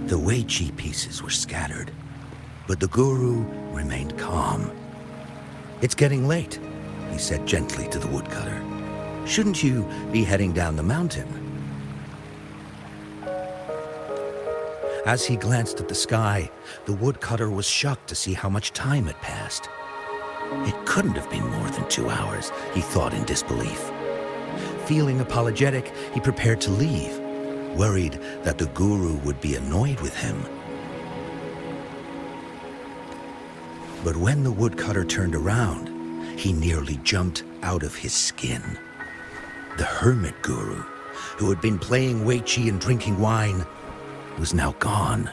The Weiqi pieces were scattered, but the guru remained calm. "It's getting late," he said gently to the woodcutter. "Shouldn't you be heading down the mountain?" As he glanced at the sky, the woodcutter was shocked to see how much time had passed. It couldn't have been more than 2 hours, he thought in disbelief. Feeling apologetic, he prepared to leave, worried that the guru would be annoyed with him. But when the woodcutter turned around, he nearly jumped out of his skin. The hermit guru, who had been playing Weiqi and drinking wine, was now gone.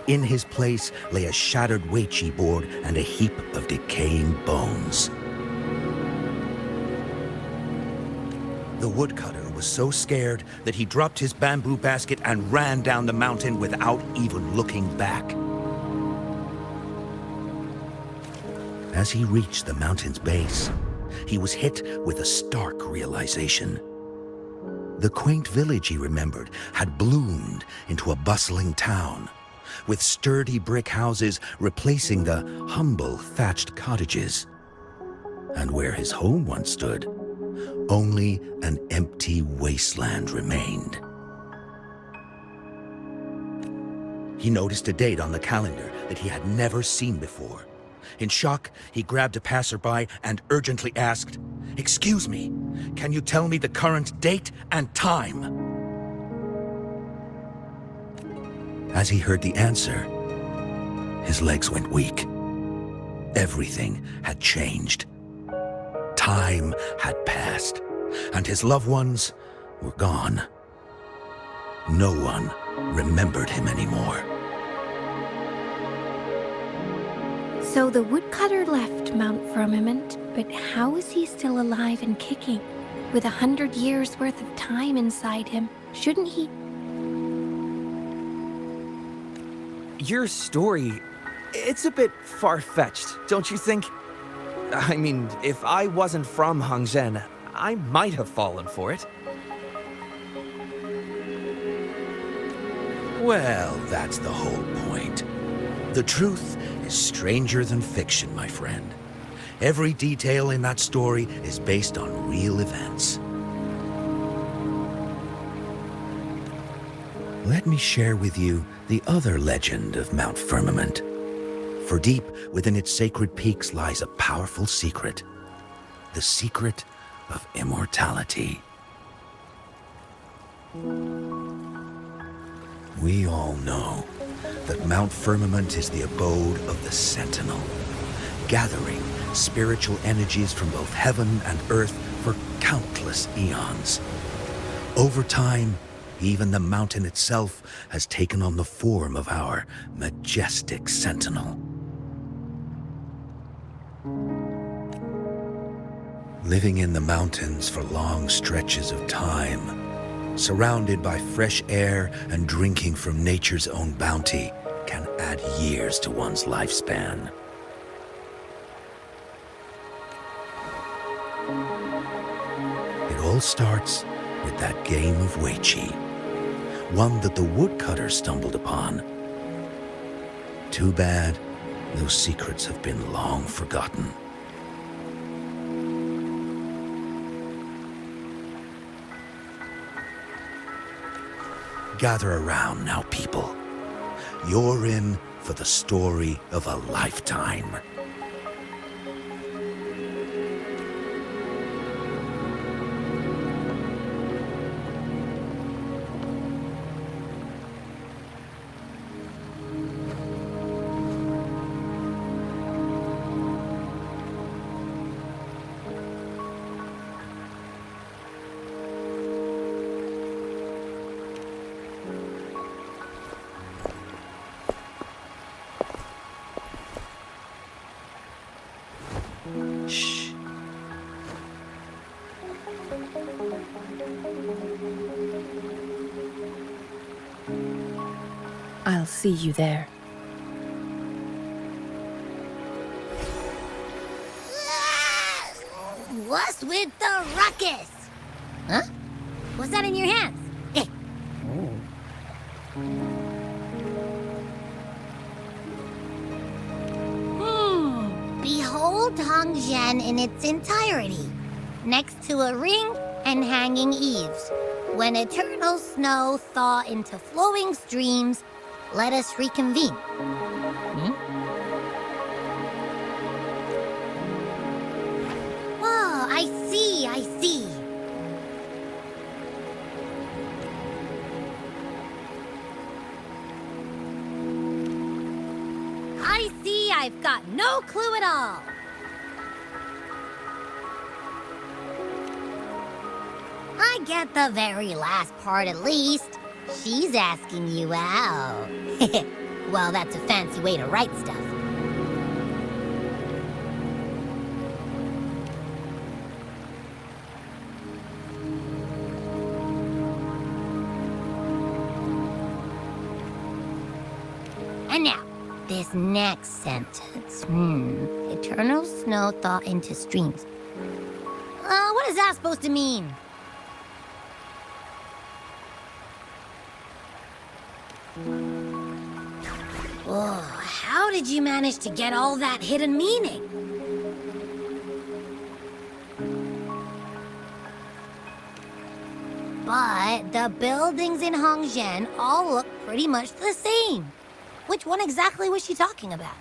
In his place lay a shattered Weiqi board and a heap of decaying bones. The woodcutter was so scared that he dropped his bamboo basket and ran down the mountain without even looking back. As he reached the mountain's base, he was hit with a stark realization. The quaint village he remembered had bloomed into a bustling town, with sturdy brick houses replacing the humble thatched cottages. And where his home once stood, only an empty wasteland remained. He noticed a date on the calendar that he had never seen before. In shock, he grabbed a passerby and urgently asked, "Excuse me, can you tell me the current date and time?" As he heard the answer, his legs went weak. Everything had changed. Time had passed, and his loved ones were gone. No one remembered him anymore. So the woodcutter left Mount Firmament, but how is he still alive and kicking? With 100 years worth of time inside him, shouldn't he? Your story, it's a bit far-fetched, don't you think? I mean, if I wasn't from Hongzhen, I might have fallen for it. Well, that's the whole point. The truth is stranger than fiction, my friend. Every detail in that story is based on real events. Let me share with you the other legend of Mount Firmament. For deep within its sacred peaks lies a powerful secret. The secret of immortality. We all know that Mount Firmament is the abode of the Sentinel, gathering spiritual energies from both heaven and earth for countless eons. Over time, even the mountain itself has taken on the form of our majestic Sentinel. Living in the mountains for long stretches of time, surrounded by fresh air and drinking from nature's own bounty, can add years to one's lifespan. It all starts with that game of Weiqi, one that the woodcutter stumbled upon. Too bad those secrets have been long forgotten. Gather around now, people. You're in for the story of a lifetime. Shh. I'll see you there. What's with the ruckus? Huh? What's that in your hands? Mount Hongzhen in its entirety, next to a ring and hanging eaves. When eternal snow thaw into flowing streams, let us reconvene. Oh, I see, I see. I see I've got no clue at all. I get the very last part at least. She's asking you out. Well, that's a fancy way to write stuff. And now, this next sentence. Eternal snow thaw into streams. What is that supposed to mean? Oh, how did you manage to get all that hidden meaning? But the buildings in Hongzhen all look pretty much the same. Which one exactly was she talking about?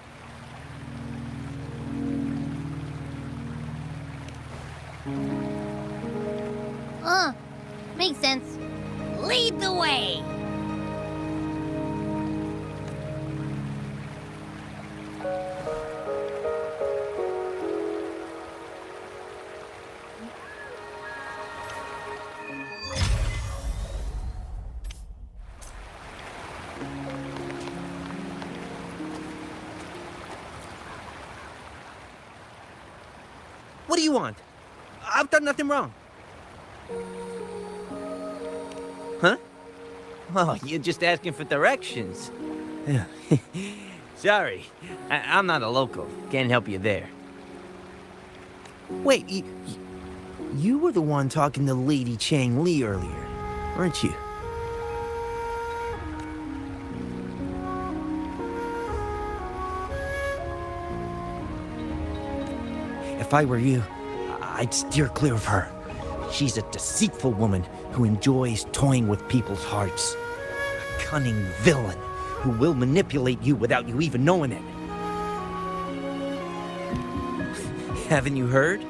Makes sense. Lead the way! What do you want? I've done nothing wrong. Huh? Oh, you're just asking for directions. Sorry, I'm not a local. Can't help you there. Wait, you were the one talking to Lady Changli earlier, weren't you? If I were you, I'd steer clear of her. She's a deceitful woman who enjoys toying with people's hearts. A cunning villain who will manipulate you without you even knowing it. Haven't you heard?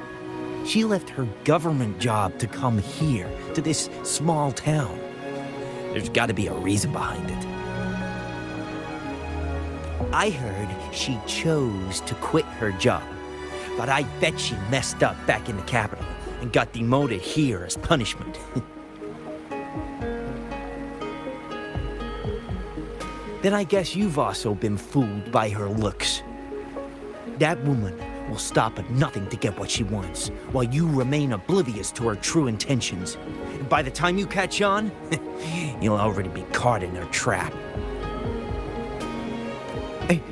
She left her government job to come here, to this small town. There's got to be a reason behind it. I heard she chose to quit her job, but I bet she messed up back in the capital and got demoted here as punishment. Then I guess you've also been fooled by her looks. That woman will stop at nothing to get what she wants, while you remain oblivious to her true intentions. And by the time you catch on, you'll already be caught in her trap. Hey,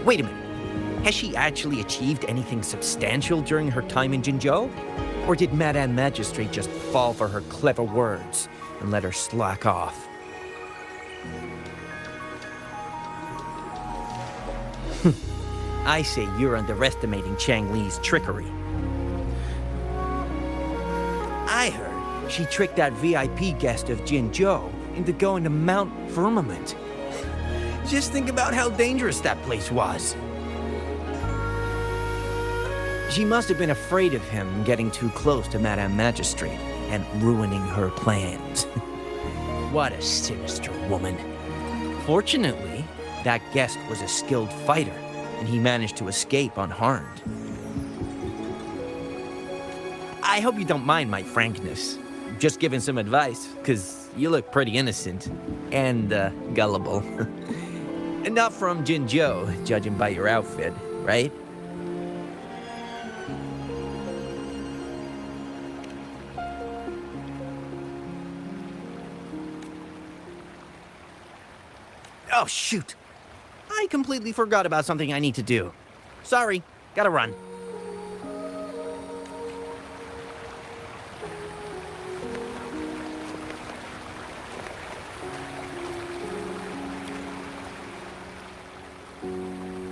wait a minute. Has she actually achieved anything substantial during her time in Jinzhou? Or did Madame Magistrate just fall for her clever words and let her slack off? I say you're underestimating Changli's trickery. I heard she tricked that VIP guest of Jinzhou into going to Mount Firmament. Just think about how dangerous that place was. She must have been afraid of him getting too close to Madame Magistrate and ruining her plans. What a sinister woman. Fortunately, that guest was a skilled fighter, and he managed to escape unharmed. I hope you don't mind my frankness. Just giving some advice, because you look pretty innocent and gullible. And not from Jinzhou, judging by your outfit, right? Oh, shoot. I completely forgot about something I need to do. Sorry, gotta run.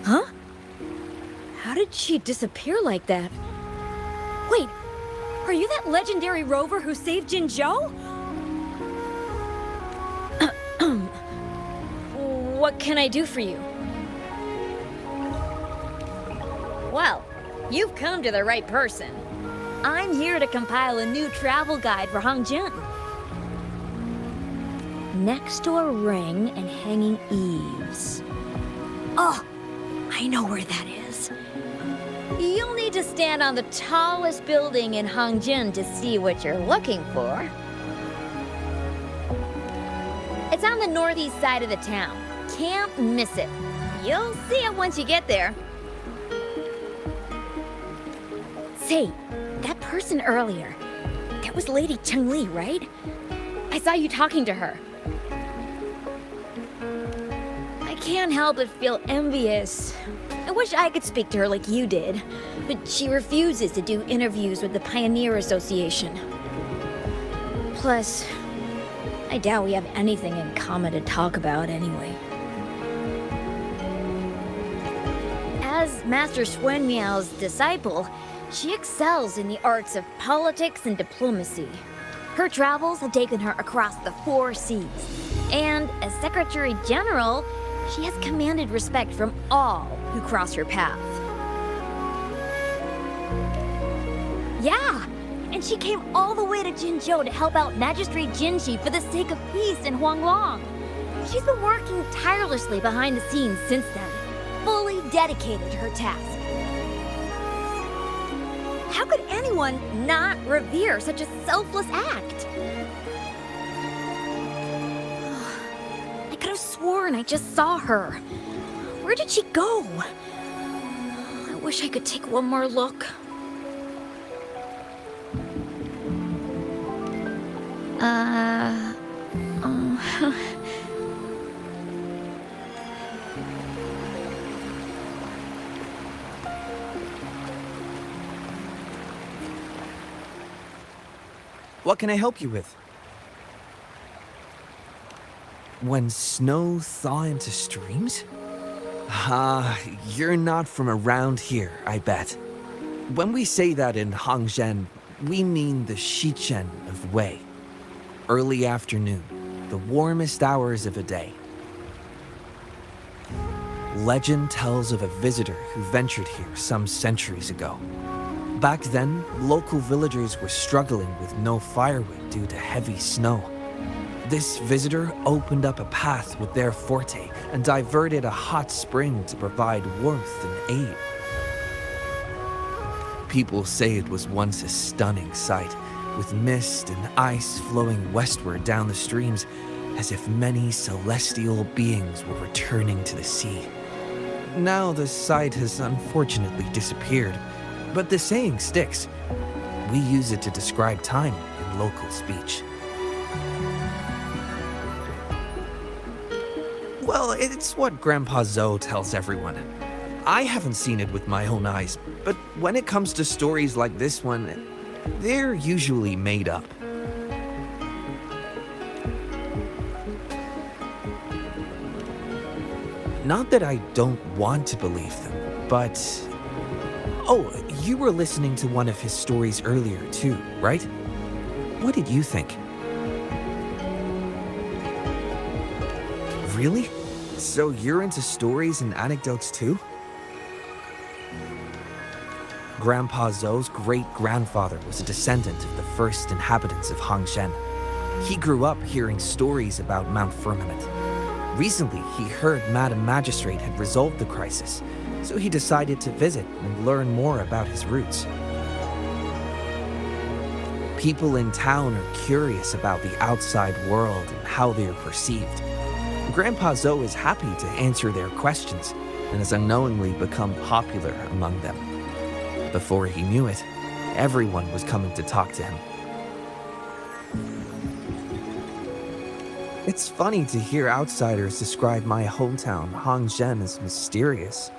Huh? How did did she disappear like that? Wait, are you that legendary rover who saved Jinzhou? What can I do for you? Well, you've come to the right person. I'm here to compile a new travel guide for Hangjin. Next to a ring and hanging eaves. Oh, I know where that is. You'll need to stand on the tallest building in Hangjin to see what you're looking for. It's on the northeast side of the town. Can't miss it. You'll see it once you get there. Say, that person earlier, that was Lady Changli, right? I saw you talking to her. I can't help but feel envious. I wish I could speak to her like you did, but she refuses to do interviews with the Pioneer Association. Plus, I doubt we have anything in common to talk about anyway. As Master Xuan Miao's disciple, she excels in the arts of politics and diplomacy. Her travels have taken her across the 4 seas. And as Secretary General, she has commanded respect from all who cross her path. Yeah, and she came all the way to Jinzhou to help out Magistrate Jinshi for the sake of peace in Huanglong. She's been working tirelessly behind the scenes since then, fully dedicated to her task. How could anyone not revere such a selfless act? I could have sworn I just saw her. Where did she go? I wish I could take one more look. What can I help you with? When snow thaw into streams? You're not from around here, I bet. When we say that in Hangzhen, we mean the Shichen of Wei. Early afternoon, the warmest hours of a day. Legend tells of a visitor who ventured here some centuries ago. Back then, local villagers were struggling with no firewood due to heavy snow. This visitor opened up a path with their forte and diverted a hot spring to provide warmth and aid. People say it was once a stunning sight, with mist and ice flowing westward down the streams, as if many celestial beings were returning to the sea. Now the sight has unfortunately disappeared, but the saying sticks. We use it to describe time in local speech. Well, it's what Grandpa Zoe tells everyone. I haven't seen it with my own eyes, but when it comes to stories like this one, they're usually made up. Not that I don't want to believe them, but... Oh, you were listening to one of his stories earlier too, right? What did you think? Really? So you're into stories and anecdotes too? Grandpa Zou's great-grandfather was a descendant of the first inhabitants of Hangzhen. He grew up hearing stories about Mount Firmament. Recently, he heard Madam Magistrate had resolved the crisis, so he decided to visit and learn more about his roots. People in town are curious about the outside world and how they are perceived. Grandpa Zou is happy to answer their questions and has unknowingly become popular among them. Before he knew it, everyone was coming to talk to him. It's funny to hear outsiders describe my hometown, Hangzhen, as mysterious.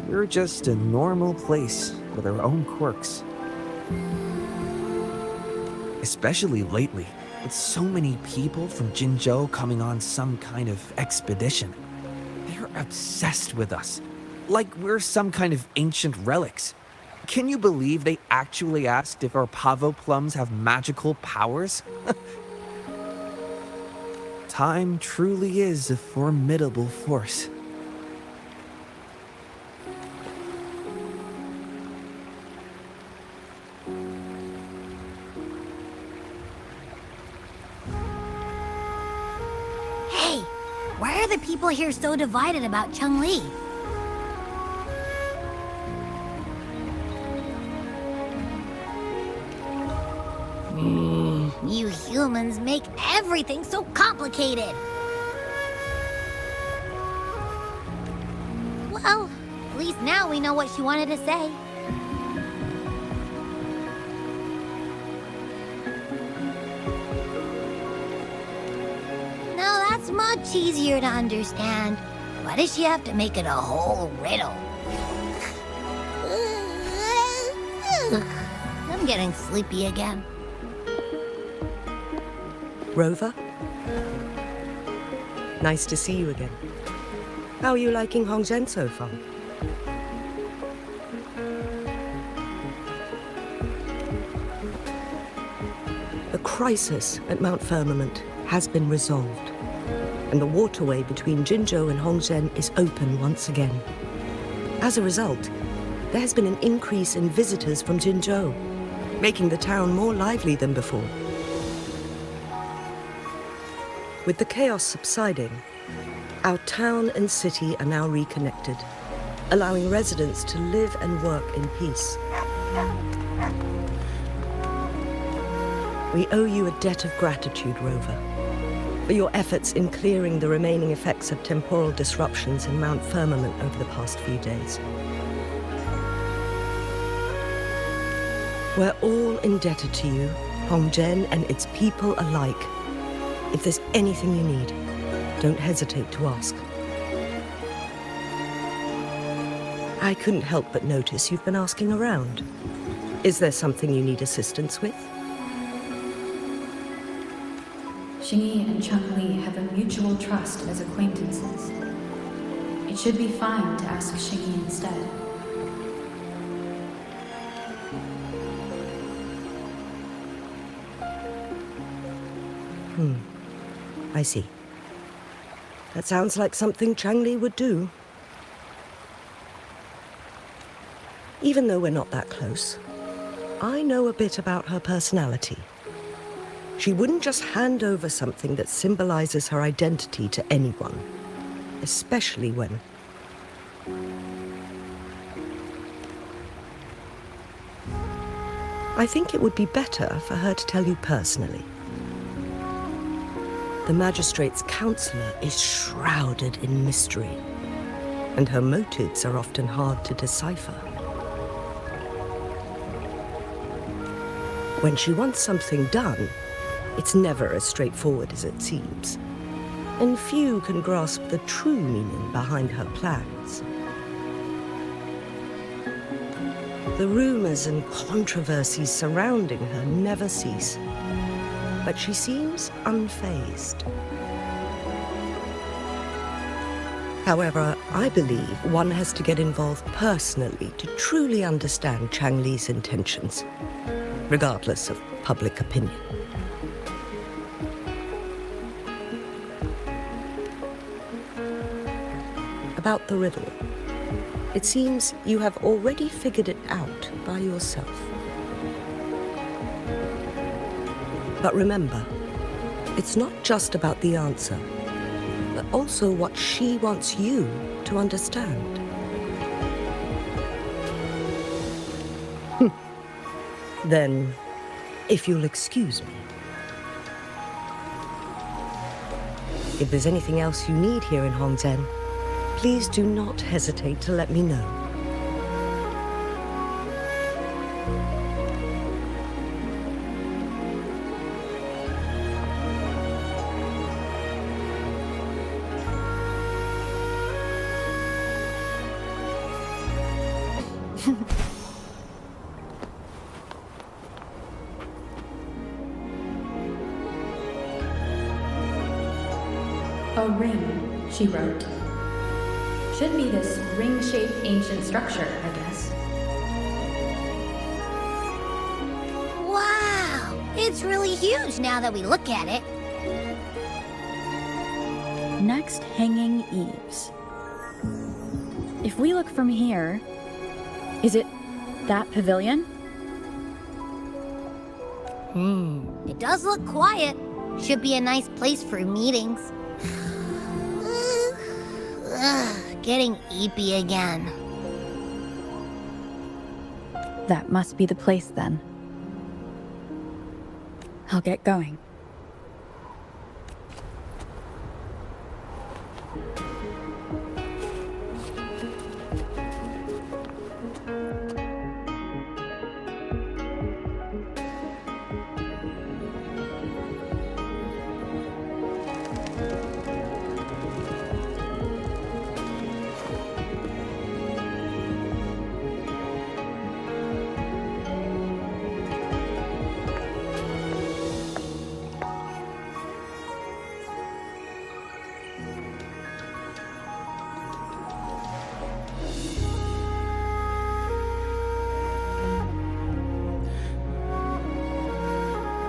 We're just a normal place with our own quirks. Especially lately, with so many people from Jinzhou coming on some kind of expedition. They're obsessed with us, Like we're some kind of ancient relics. Can you believe they actually asked if our pavo plums have magical powers? Time truly is a formidable force. Hey, why are the people here so divided about Changli? You humans make everything so complicated. Well, at least now we know what she wanted to say. Now that's much easier to understand. Why does she have to make it a whole riddle? I'm getting sleepy again. Rover? Nice to see you again. How are you liking Hongzhen so far? The crisis at Mount Firmament has been resolved, and the waterway between Jinzhou and Hongzhen is open once again. As a result, there has been an increase in visitors from Jinzhou, making the town more lively than before. With the chaos subsiding, our town and city are now reconnected, allowing residents to live and work in peace. We owe you a debt of gratitude, Rover, for your efforts in clearing the remaining effects of temporal disruptions in Mount Firmament over the past few days. We're all indebted to you, Hongzhen and its people alike. If there's anything you need, don't hesitate to ask. I couldn't help but notice you've been asking around. Is there something you need assistance with? Xingyi and Changli have a mutual trust as acquaintances. It should be fine to ask Xingyi instead. I see. That sounds like something Changli would do. Even though we're not that close, I know a bit about her personality. She wouldn't just hand over something that symbolizes her identity to anyone, especially when... I think it would be better for her to tell you personally. The magistrate's counselor is shrouded in mystery, and her motives are often hard to decipher. When she wants something done, it's never as straightforward as it seems, and few can grasp the true meaning behind her plans. The rumors and controversies surrounding her never cease, but she seems unfazed. However, I believe one has to get involved personally to truly understand Changli's intentions, regardless of public opinion. About the riddle, it seems you have already figured it out by yourself. But remember, it's not just about the answer, but also what she wants you to understand. Then, if you'll excuse me. If there's anything else you need here in Hongzhen, please do not hesitate to let me know. A ring, she wrote. Should be this ring-shaped ancient structure, I guess. Wow! It's really huge now that we look at it. Next, hanging eaves. If we look from here, is it that pavilion? It does look quiet. Should be a nice place for meetings. Getting eepy again. That must be the place then. I'll get going.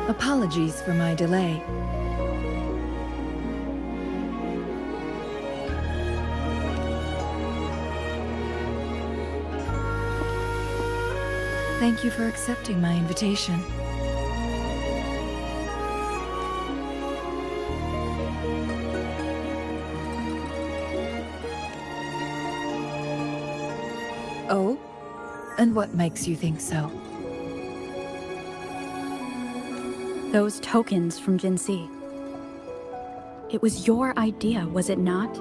Apologies for my delay. Thank you for accepting my invitation. Oh? And what makes you think so? Those tokens from Jinxi. It was your idea, was it not?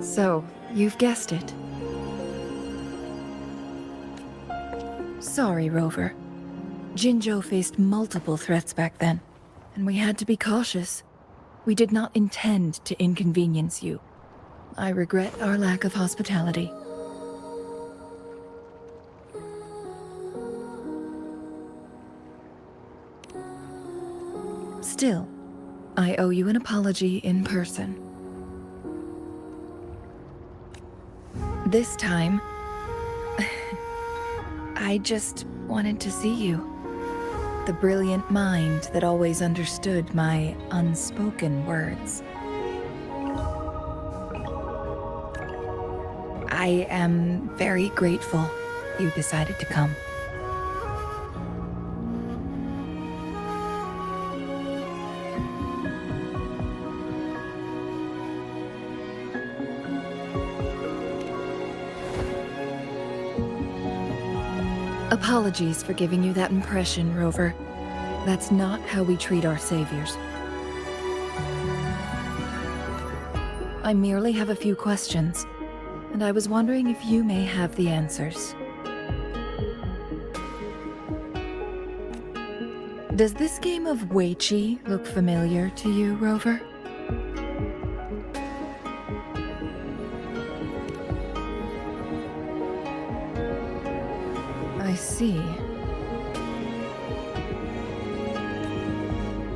So, you've guessed it. Sorry, Rover. Jinzhou faced multiple threats back then, and we had to be cautious. We did not intend to inconvenience you. I regret our lack of hospitality. Still, I owe you an apology in person. This time, I just wanted to see you. The brilliant mind that always understood my unspoken words. I am very grateful you decided to come. Apologies for giving you that impression, Rover. That's not how we treat our saviors. I merely have a few questions, and I was wondering if you may have the answers. Does this game of Weiqi look familiar to you, Rover? I see.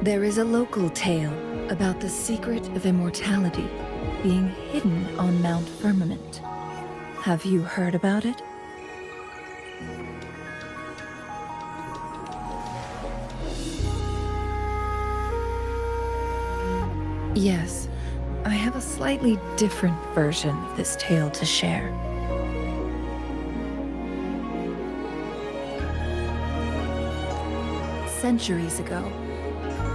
There is a local tale about the secret of immortality being hidden on Mount Firmament. Have you heard about it? Yes, I have a slightly different version of this tale to share. Centuries ago,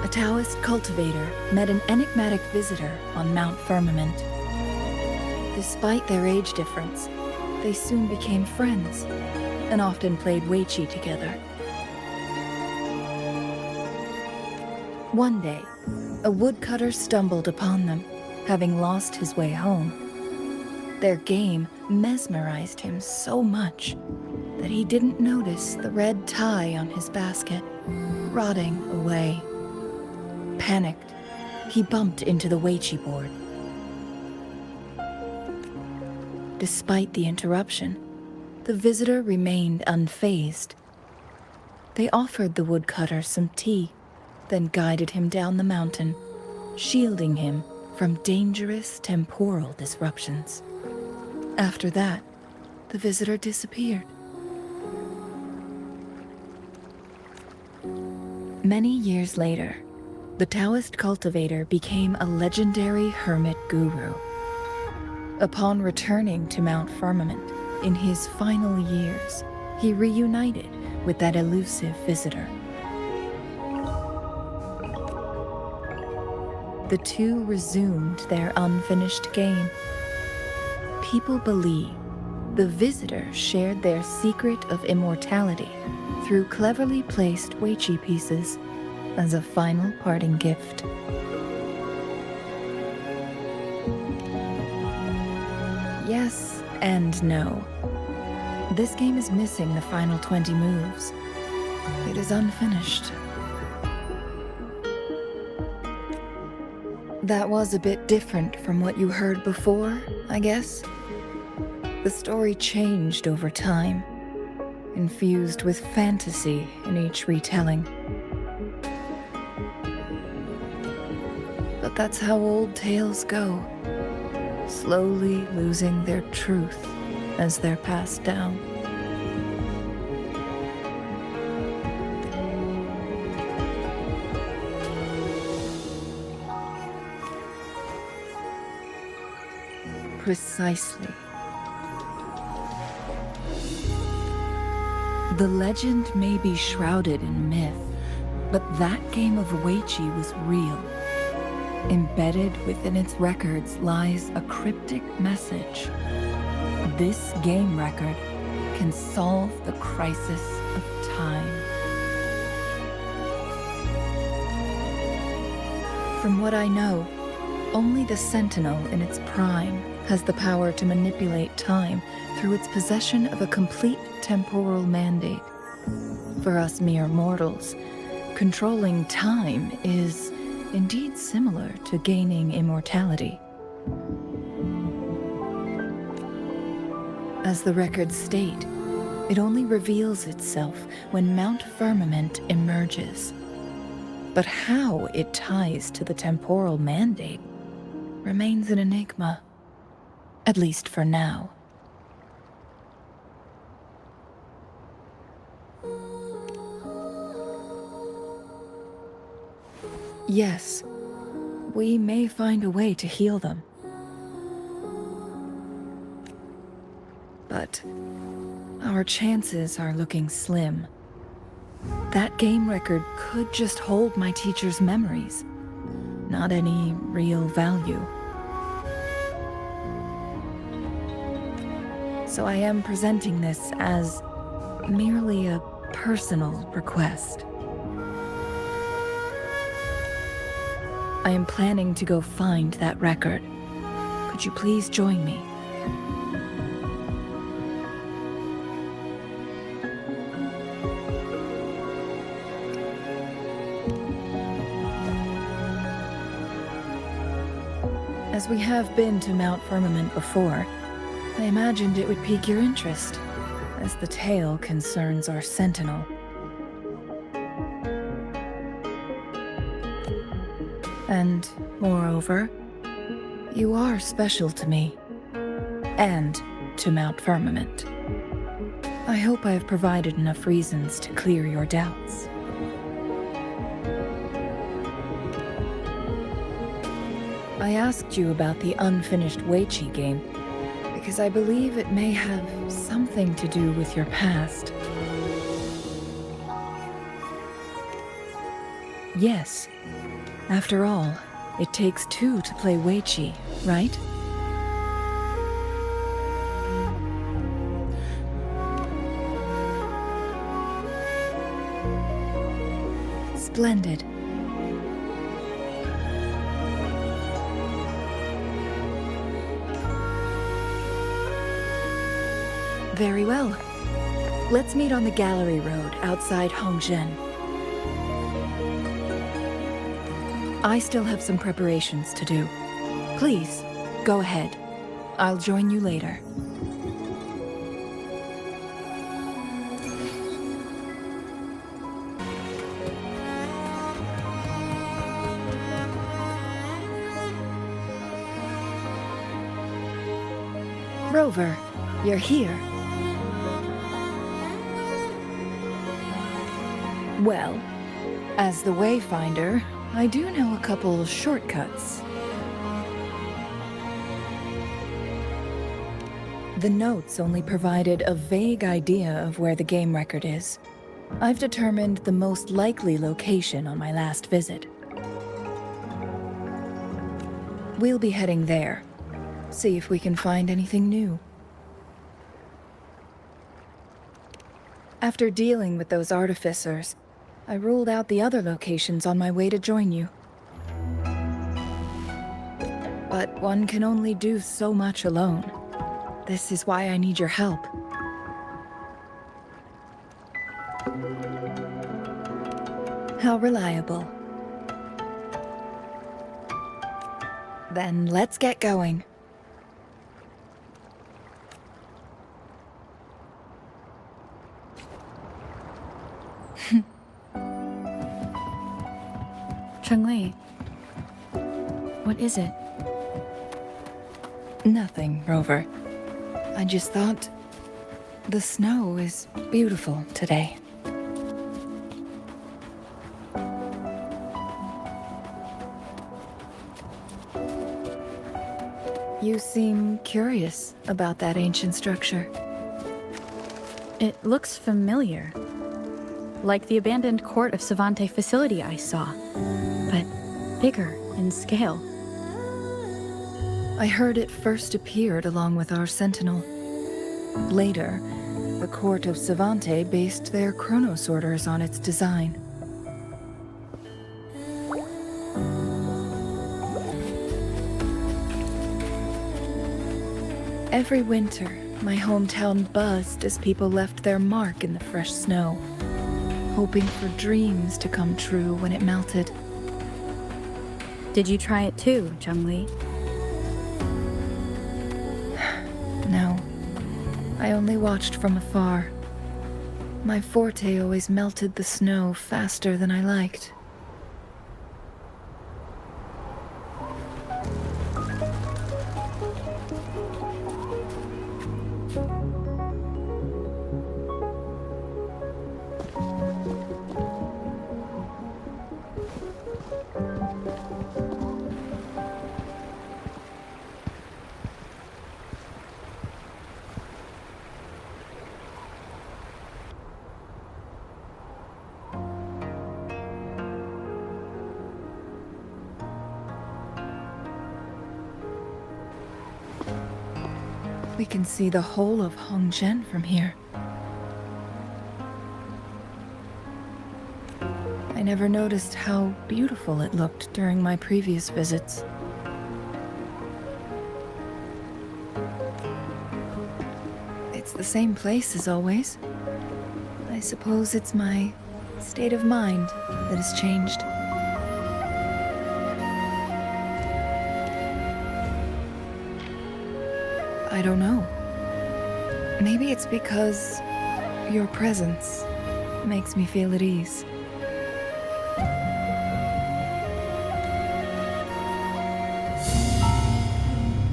a Taoist cultivator met an enigmatic visitor on Mount Firmament. Despite their age difference, they soon became friends and often played Weiqi together. One day, a woodcutter stumbled upon them, having lost his way home. Their game mesmerized him so much that he didn't notice the red tie on his basket rotting away. Panicked, he bumped into the Weiqi board. Despite the interruption, the visitor remained unfazed. They offered the woodcutter some tea, then guided him down the mountain, shielding him from dangerous temporal disruptions. After that, the visitor disappeared. Many years later, the Taoist cultivator became a legendary hermit guru. Upon returning to Mount Firmament in his final years, he reunited with that elusive visitor. The two resumed their unfinished game. People believe the visitor shared their secret of immortality through cleverly placed Weiqi pieces as a final parting gift. Yes and no. This game is missing the final 20 moves. It is unfinished. That was a bit different from what you heard before, I guess. The story changed over time, infused with fantasy in each retelling. But that's how old tales go, slowly losing their truth as they're passed down. Precisely. The legend may be shrouded in myth, but that game of Weiqi was real. Embedded within its records lies a cryptic message. This game record can solve the crisis of time. From what I know, only the Sentinel in its prime has the power to manipulate time through its possession of a complete temporal mandate. For us mere mortals, controlling time is indeed similar to gaining immortality. As the records state, it only reveals itself when Mount Firmament emerges. But how it ties to the temporal mandate remains an enigma, at least for now. Yes, we may find a way to heal them. But our chances are looking slim. That game record could just hold my teacher's memories, not any real value. So I am presenting this as merely a personal request. I am planning to go find that record. Could you please join me? As we have been to Mount Firmament before, I imagined it would pique your interest, as the tale concerns our Sentinel. And, moreover, you are special to me, and to Mount Firmament. I hope I have provided enough reasons to clear your doubts. I asked you about the unfinished Weiqi game, because I believe it may have something to do with your past. Yes. After all, it takes two to play Weiqi, right? Splendid. Very well. Let's meet on the Gallery Road outside Hongzhen. I still have some preparations to do. Please, go ahead. I'll join you later. Rover, you're here. Well, as the Wayfinder, I do know a couple shortcuts. The notes only provided a vague idea of where the game record is. I've determined the most likely location on my last visit. We'll be heading there. See if we can find anything new. After dealing with those artificers, I ruled out the other locations on my way to join you. But one can only do so much alone. This is why I need your help. How reliable. Then let's get going. Changli, what is it? Nothing, Rover. I just thought the snow is beautiful today. You seem curious about that ancient structure. It looks familiar. Like the abandoned court of Savante facility I saw, but bigger in scale. I heard it first appeared along with our Sentinel. Later, the court of Savante based their chronosorters on its design. Every winter, my hometown buzzed as people left their mark in the fresh snow, hoping for dreams to come true when it melted. Did you try it too, Changli? No, I only watched from afar. My forte always melted the snow faster than I liked. We can see the whole of Hongzhen from here. I never noticed how beautiful it looked during my previous visits. It's the same place as always. I suppose it's my state of mind that has changed. I don't know. Maybe it's because your presence makes me feel at ease.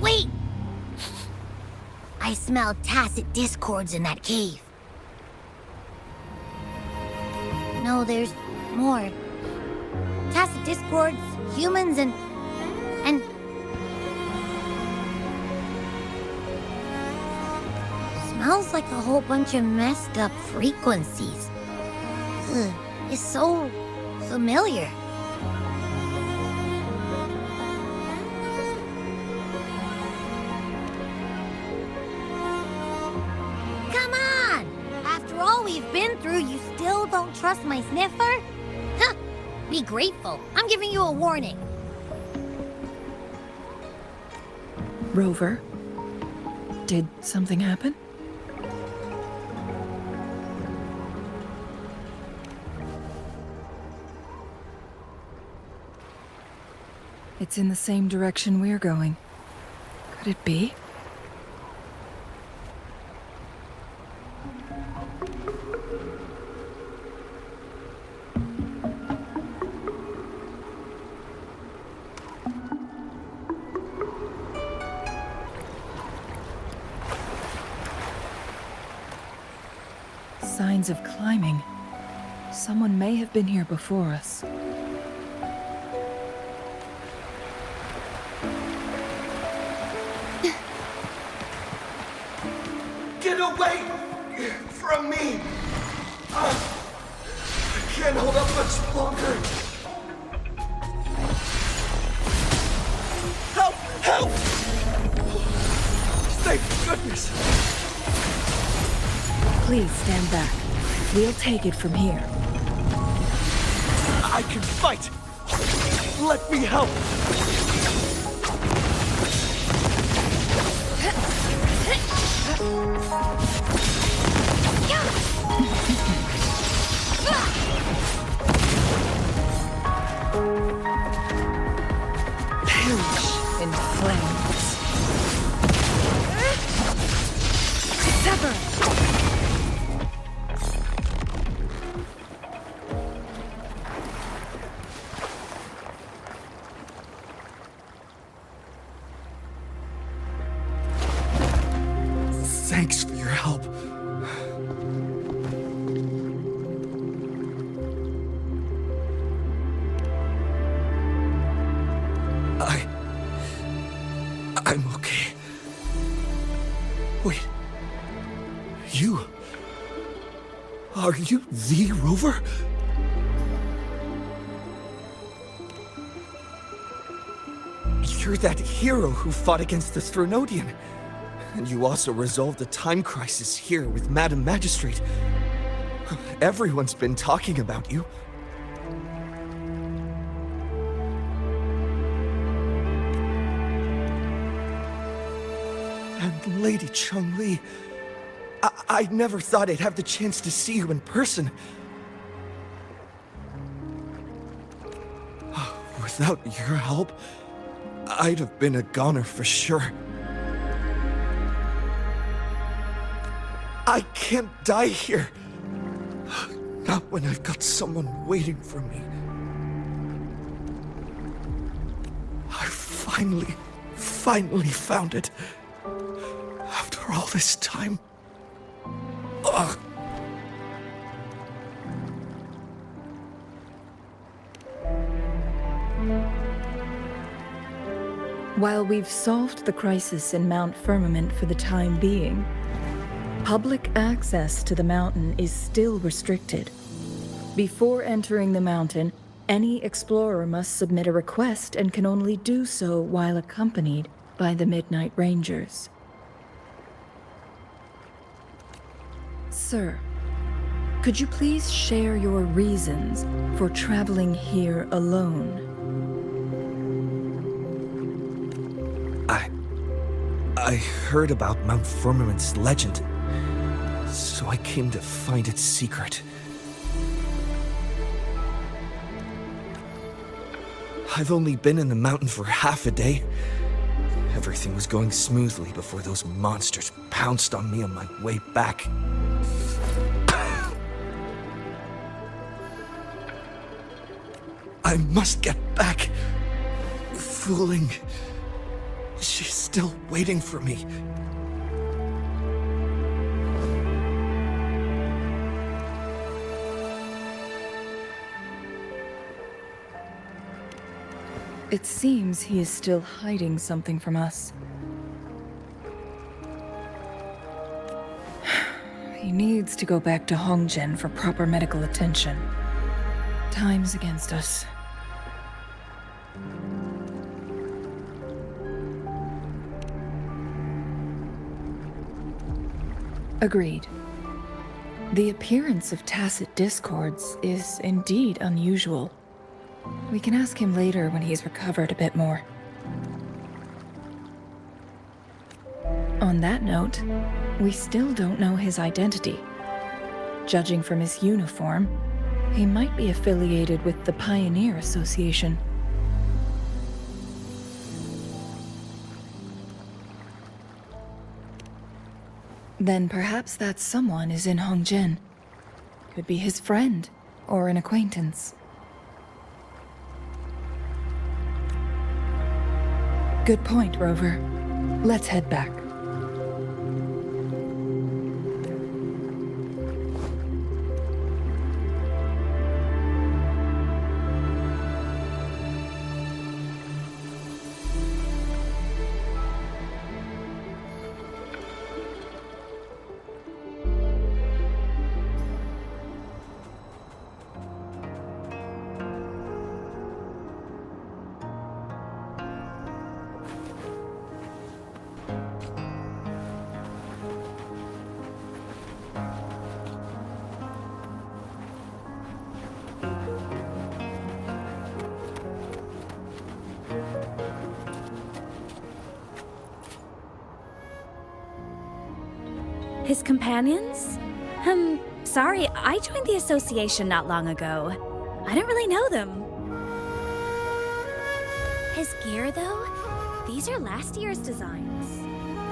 Wait! I smell tacit discords in that cave. No, there's more. Tacit discords, humans, and... Smells like a whole bunch of messed up frequencies. Ugh, it's so familiar. Come on! After all we've been through, you still don't trust my sniffer? Huh! Be grateful. I'm giving you a warning. Rover, did something happen? It's in the same direction we're going. Could it be? signs of climbing. Someone may have been here before us. Get away from me! I can't hold up much longer. Help! Help! Thank goodness! Please stand back. We'll take it from here. I can fight! Let me help! Perish in flames. Sever! Thanks for your help. I'm okay. Wait. Are you the Rover? You're that hero who fought against the Stronodian. And you also resolved a time crisis here with Madam Magistrate. Everyone's been talking about you. And Lady Changli, I never thought I'd have the chance to see you in person. Without your help, I'd have been a goner for sure. I can't die here. Not when I've got someone waiting for me. I finally found it. After all this time. Ugh. While we've solved the crisis in Mount Firmament for the time being, public access to the mountain is still restricted. Before entering the mountain, any explorer must submit a request and can only do so while accompanied by the Midnight Rangers. Sir, could you please share your reasons for traveling here alone? I heard about Mount Firmament's legend, so I came to find its secret. I've only been in the mountain for half a day. Everything was going smoothly before those monsters pounced on me on my way back. I must get back. Fooling. She's still waiting for me. It seems he is still hiding something from us. He needs to go back to Hongzhen for proper medical attention. Time's against us. Agreed. The appearance of tacit discords is indeed unusual. We can ask him later when he's recovered a bit more. On that note, we still don't know his identity. Judging from his uniform, he might be affiliated with the Pioneer Association. Then perhaps that someone is in Hongzhen. Could be his friend, or an acquaintance. Good point, Rover. Let's head back. his companions? Sorry, I joined the association not long ago. I don't really know them. His gear, though? These are last year's designs.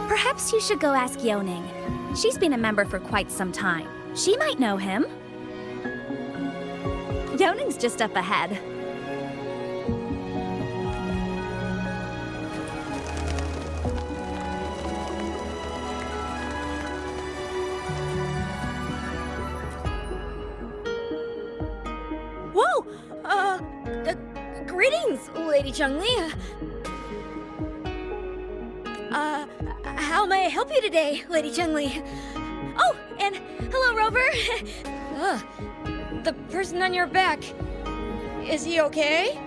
Perhaps you should go ask Yoning. She's been a member for quite some time. She might know him. Yoning's just up ahead. Whoa! Greetings, Lady Changli. How may I help you today, Lady Changli? Oh, and hello, Rover. The person on your back. Is he okay?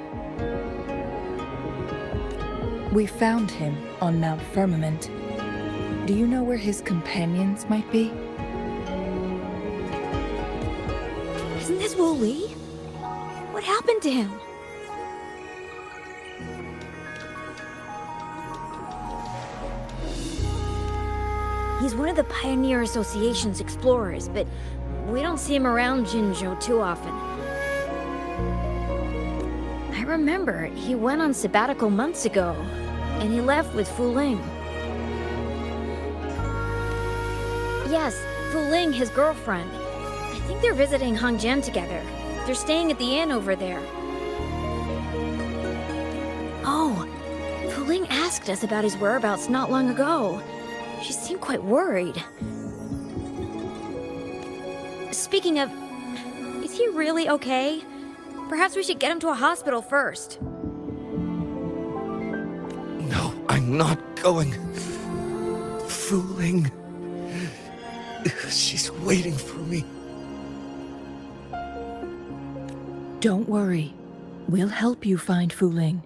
We found him on Mount Firmament. Do you know where his companions might be? Isn't this Wu Li? What happened to him? He's one of the Pioneer Association's explorers, but we don't see him around Jinzhou too often. I remember he went on sabbatical months ago, and he left with Fu Ling. Yes, Fu Ling, his girlfriend. I think they're visiting Hongjian together. They're staying at the inn over there. Oh, Fu Ling asked us about his whereabouts not long ago. She seemed quite worried. Speaking of, is he really okay? Perhaps we should get him to a hospital first. No, I'm not going. Fooling. She's waiting for me. Don't worry. We'll help you find Fu Ling.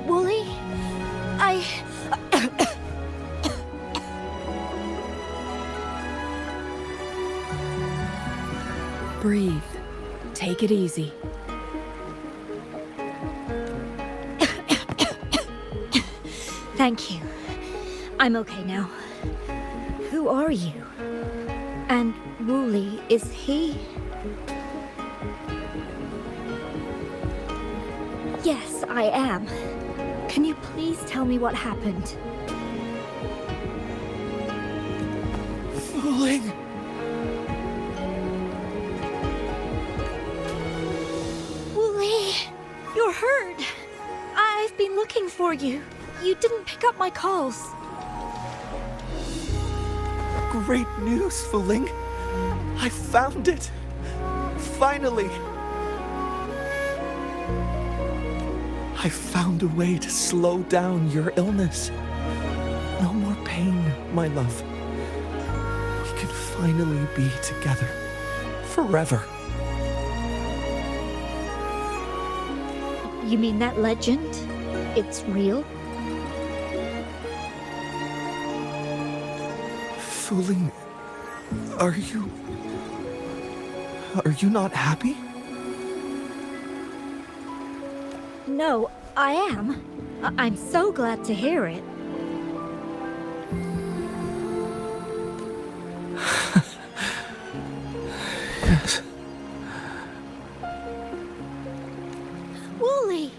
Wooly? Breathe. Take it easy. Thank you. I'm okay now. Who are you? And Wooly, is he? Yes, I am. Can you please tell me what happened? Fooling. Wooly, you're hurt. I've been looking for you. You didn't pick up my calls. Great news, Fooling. I found it. Finally. I found a way to slow down your illness. No more pain, my love. We can finally be together. Forever. You mean that legend? It's real? Fooling, are you not happy? No, I am. I'm so glad to hear it. Yes. Wooly!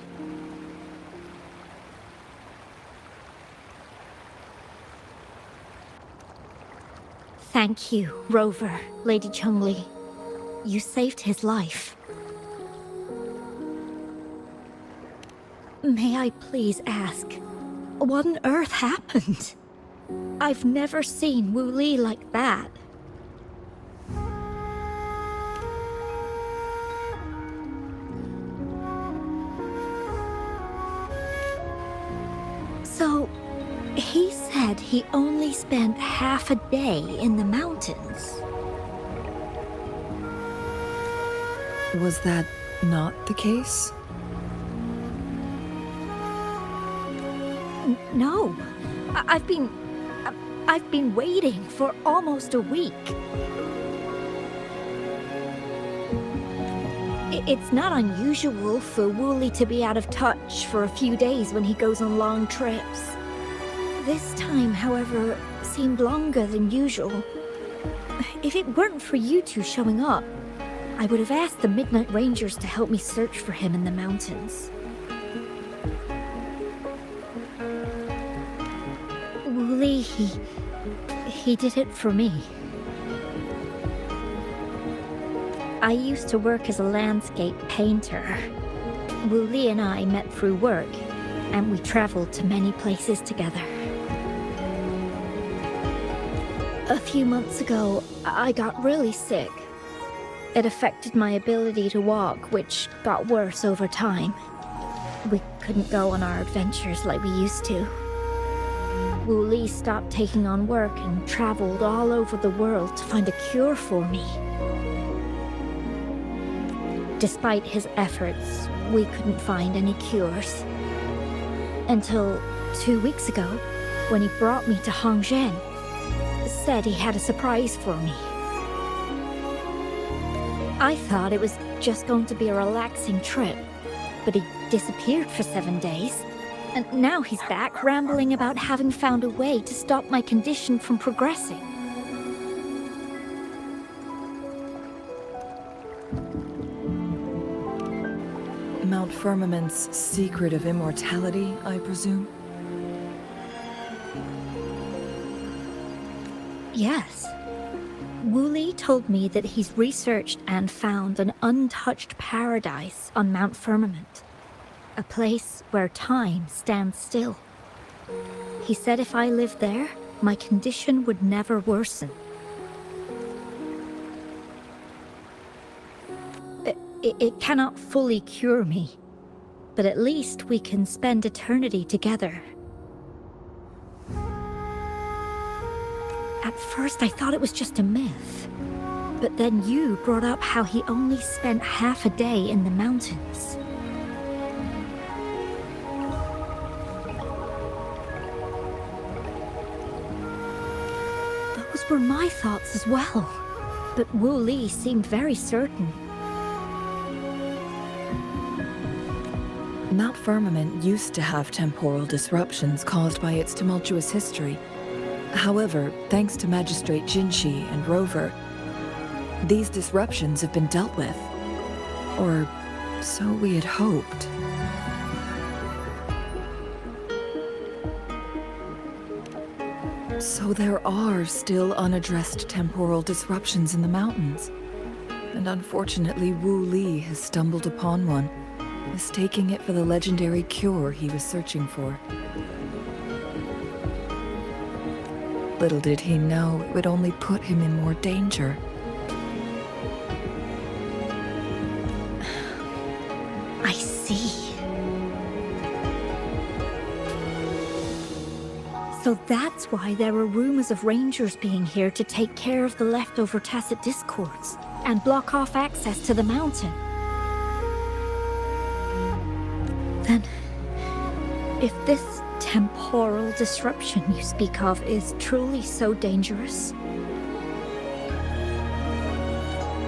Thank you, Rover, Lady Changli. You saved his life. May I please ask, what on earth happened? I've never seen Wu Li like that. So, he said he only spent half a day in the mountains. Was that not the case? No. I've been waiting for almost a week. It's not unusual for Wooly to be out of touch for a few days when he goes on long trips. This time, however, seemed longer than usual. If it weren't for you two showing up, I would have asked the Midnight Rangers to help me search for him in the mountains. Wooly, he did it for me. I used to work as a landscape painter. Wooly and I met through work, and we traveled to many places together. A few months ago, I got really sick. It affected my ability to walk, which got worse over time. We couldn't go on our adventures like we used to. Wooly stopped taking on work and traveled all over the world to find a cure for me. Despite his efforts, we couldn't find any cures. Until 2 weeks ago, when he brought me to Hongzhen, said he had a surprise for me. I thought it was just going to be a relaxing trip, but he disappeared for 7 days. And now he's back rambling about having found a way to stop my condition from progressing. Mount Firmament's secret of immortality, I presume? Yes. Wooly told me that he's researched and found an untouched paradise on Mount Firmament. A place where time stands still. He said if I lived there, my condition would never worsen. It cannot fully cure me, but at least we can spend eternity together. At first I thought it was just a myth, but then you brought up how he only spent half a day in the mountains. Those were my thoughts as well, but Wooly seemed very certain. Mount Firmament used to have temporal disruptions caused by its tumultuous history. However, thanks to Magistrate Jinshi and Rover, these disruptions have been dealt with. Or so we had hoped. So there are still unaddressed temporal disruptions in the mountains. And unfortunately, Wooly has stumbled upon one, mistaking it for the legendary cure he was searching for. Little did he know it would only put him in more danger. I see. So that's why there were rumors of rangers being here to take care of the leftover tacit discords and block off access to the mountain. Then, if this temporal disruption you speak of is truly so dangerous,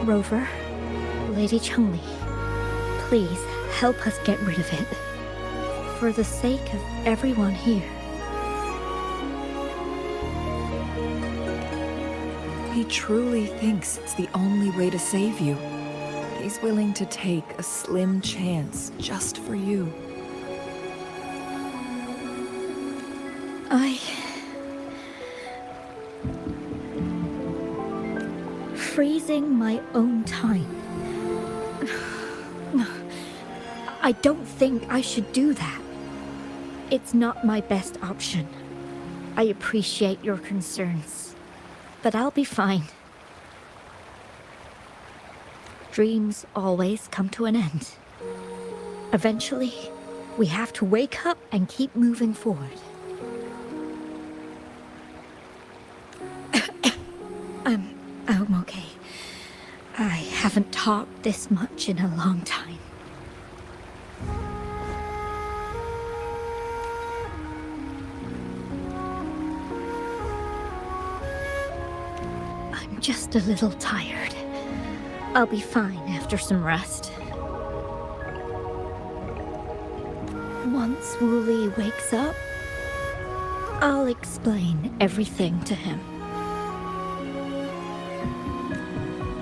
Rover, Lady Changli, please help us get rid of it. For the sake of everyone here. He truly thinks it's the only way to save you. He's willing to take a slim chance just for you. Freezing my own time. I don't think I should do that. It's not my best option. I appreciate your concerns, but I'll be fine. Dreams always come to an end. Eventually, we have to wake up and keep moving forward. I'm okay. I haven't talked this much in a long time. Just a little tired. I'll be fine after some rest. Once Wooly wakes up, I'll explain everything to him.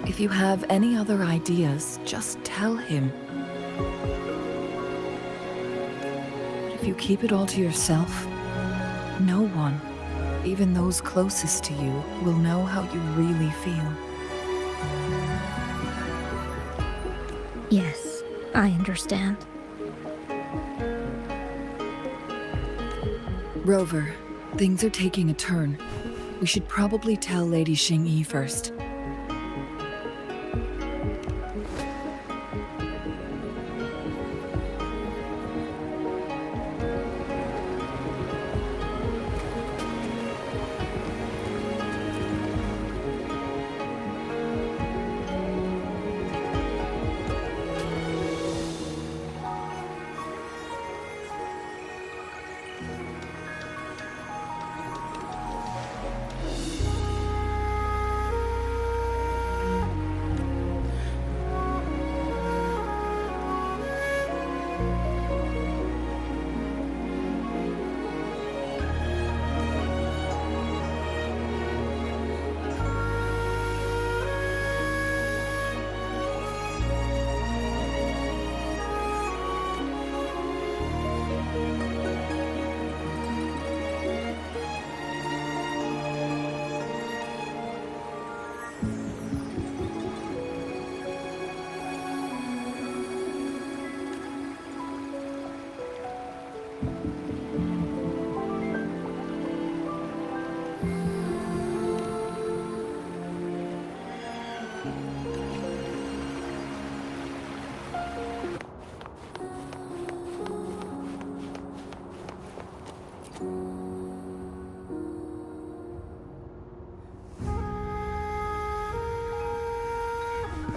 If you have any other ideas, just tell him. If you keep it all to yourself, no one, even those closest to you, will know how you really feel. Yes, I understand. Rover, things are taking a turn. We should probably tell Lady Xingyi first.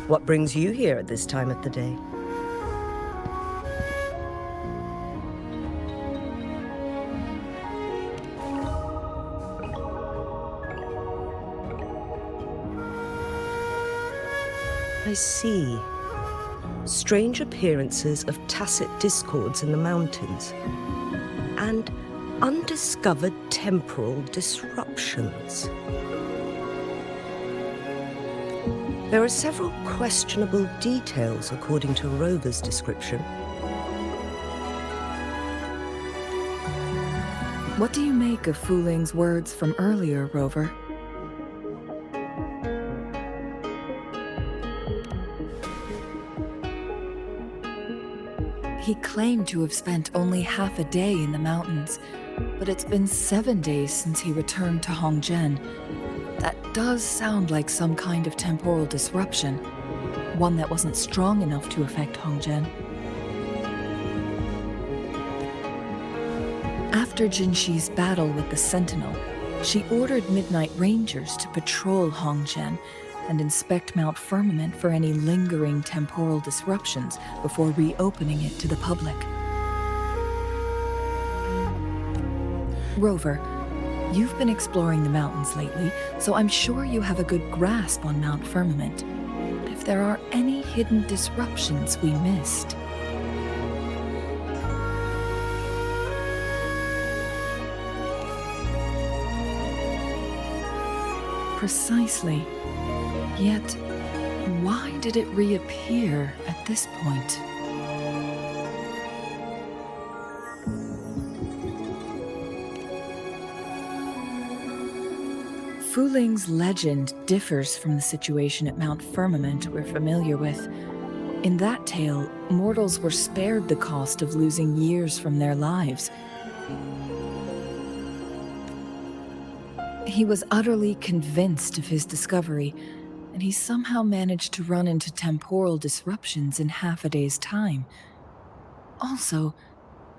What brings you here at this time of the day? I see. Strange appearances of tacit discords in the mountains, and undiscovered temporal disruptions. There are several questionable details according to Rover's description. What do you make of Fu Ling's words from earlier, Rover? He claimed to have spent only half a day in the mountains, but it's been 7 days since he returned to Hongzhen. That does sound like some kind of temporal disruption, one that wasn't strong enough to affect Hongzhen. After Jinxi's battle with the Sentinel, she ordered Midnight Rangers to patrol Hongzhen and inspect Mount Firmament for any lingering temporal disruptions before reopening it to the public. Rover, you've been exploring the mountains lately, so I'm sure you have a good grasp on Mount Firmament. If there are any hidden disruptions we missed. Precisely. Yet, why did it reappear at this point? Fu Ling's legend differs from the situation at Mount Firmament we're familiar with. In that tale, mortals were spared the cost of losing years from their lives. He was utterly convinced of his discovery, and he somehow managed to run into temporal disruptions in half a day's time. Also,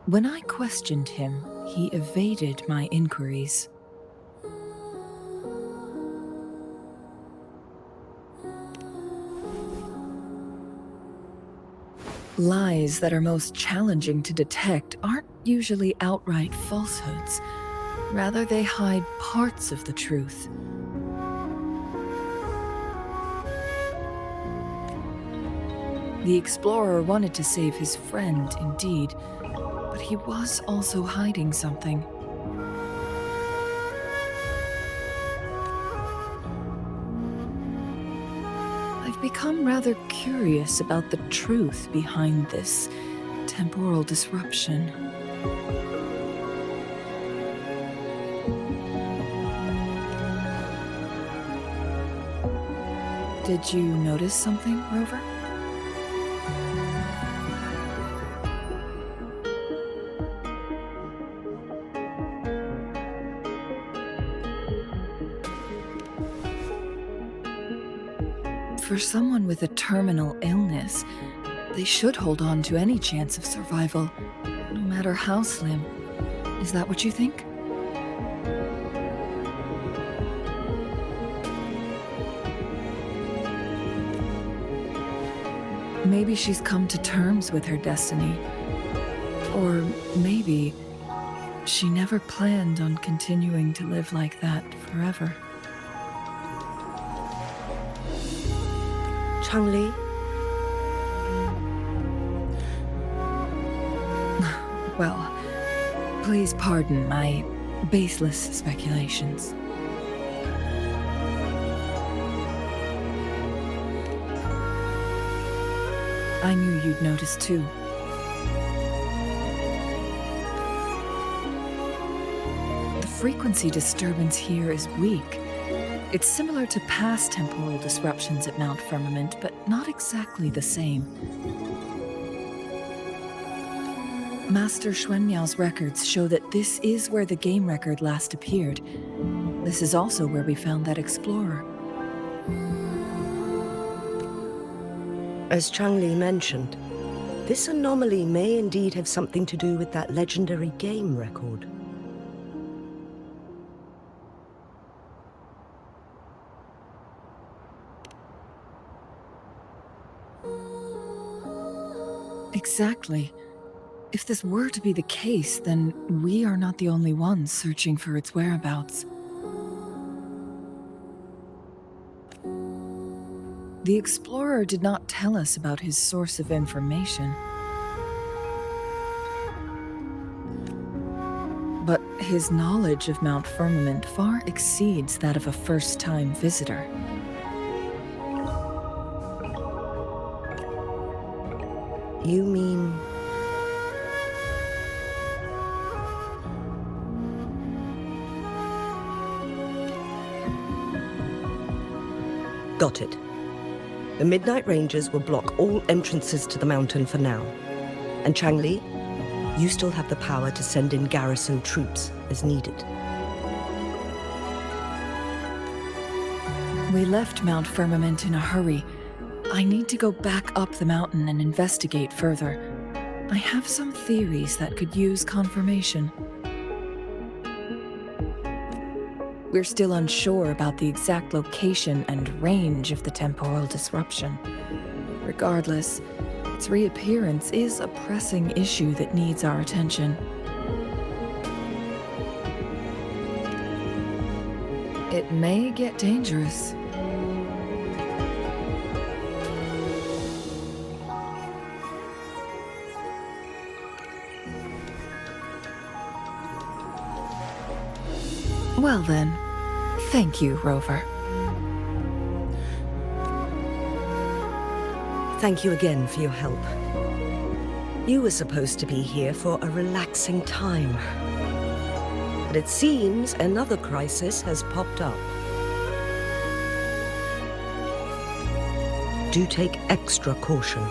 when I questioned him, he evaded my inquiries. Lies that are most challenging to detect aren't usually outright falsehoods. Rather, they hide parts of the truth. The explorer wanted to save his friend, indeed, but he was also hiding something. I've become rather curious about the truth behind this temporal disruption. Did you notice something, Rover? For someone with a terminal illness, they should hold on to any chance of survival, no matter how slim. Is that what you think? Maybe she's come to terms with her destiny. Or maybe she never planned on continuing to live like that forever. Changli? Well, please pardon my baseless speculations. I knew you'd notice too. The frequency disturbance here is weak. It's similar to past temporal disruptions at Mount Firmament, but not exactly the same. Master Xuanmiao's records show that this is where the game record last appeared. This is also where we found that explorer. As Changli mentioned, this anomaly may indeed have something to do with that legendary game record. Exactly. If this were to be the case, then we are not the only ones searching for its whereabouts. The explorer did not tell us about his source of information. But his knowledge of Mount Firmament far exceeds that of a first-time visitor. You mean... Got it. The Midnight Rangers will block all entrances to the mountain for now. And Changli, you still have the power to send in garrison troops as needed. We left Mount Firmament in a hurry. I need to go back up the mountain and investigate further. I have some theories that could use confirmation. We're still unsure about the exact location and range of the temporal disruption. Regardless, its reappearance is a pressing issue that needs our attention. It may get dangerous. Well then, thank you, Rover. Thank you again for your help. You were supposed to be here for a relaxing time. But it seems another crisis has popped up. Do take extra caution.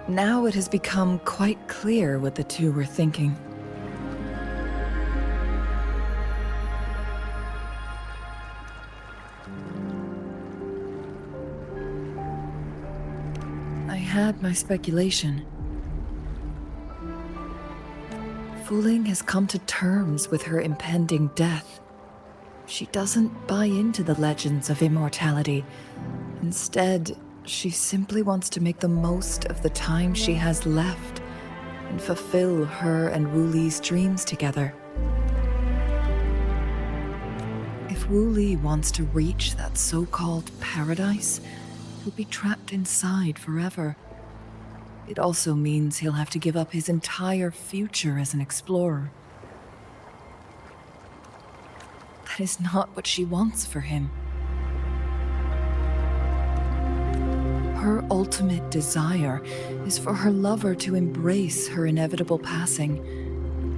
Now it has become quite clear what the two were thinking. I had my speculation. Fu Ling has come to terms with her impending death. She doesn't buy into the legends of immortality. Instead, she simply wants to make the most of the time she has left and fulfill her and Wu Li's dreams together. If Wu Li wants to reach that so-called paradise, he'll be trapped inside forever. It also means he'll have to give up his entire future as an explorer. That is not what she wants for him. Her ultimate desire is for her lover to embrace her inevitable passing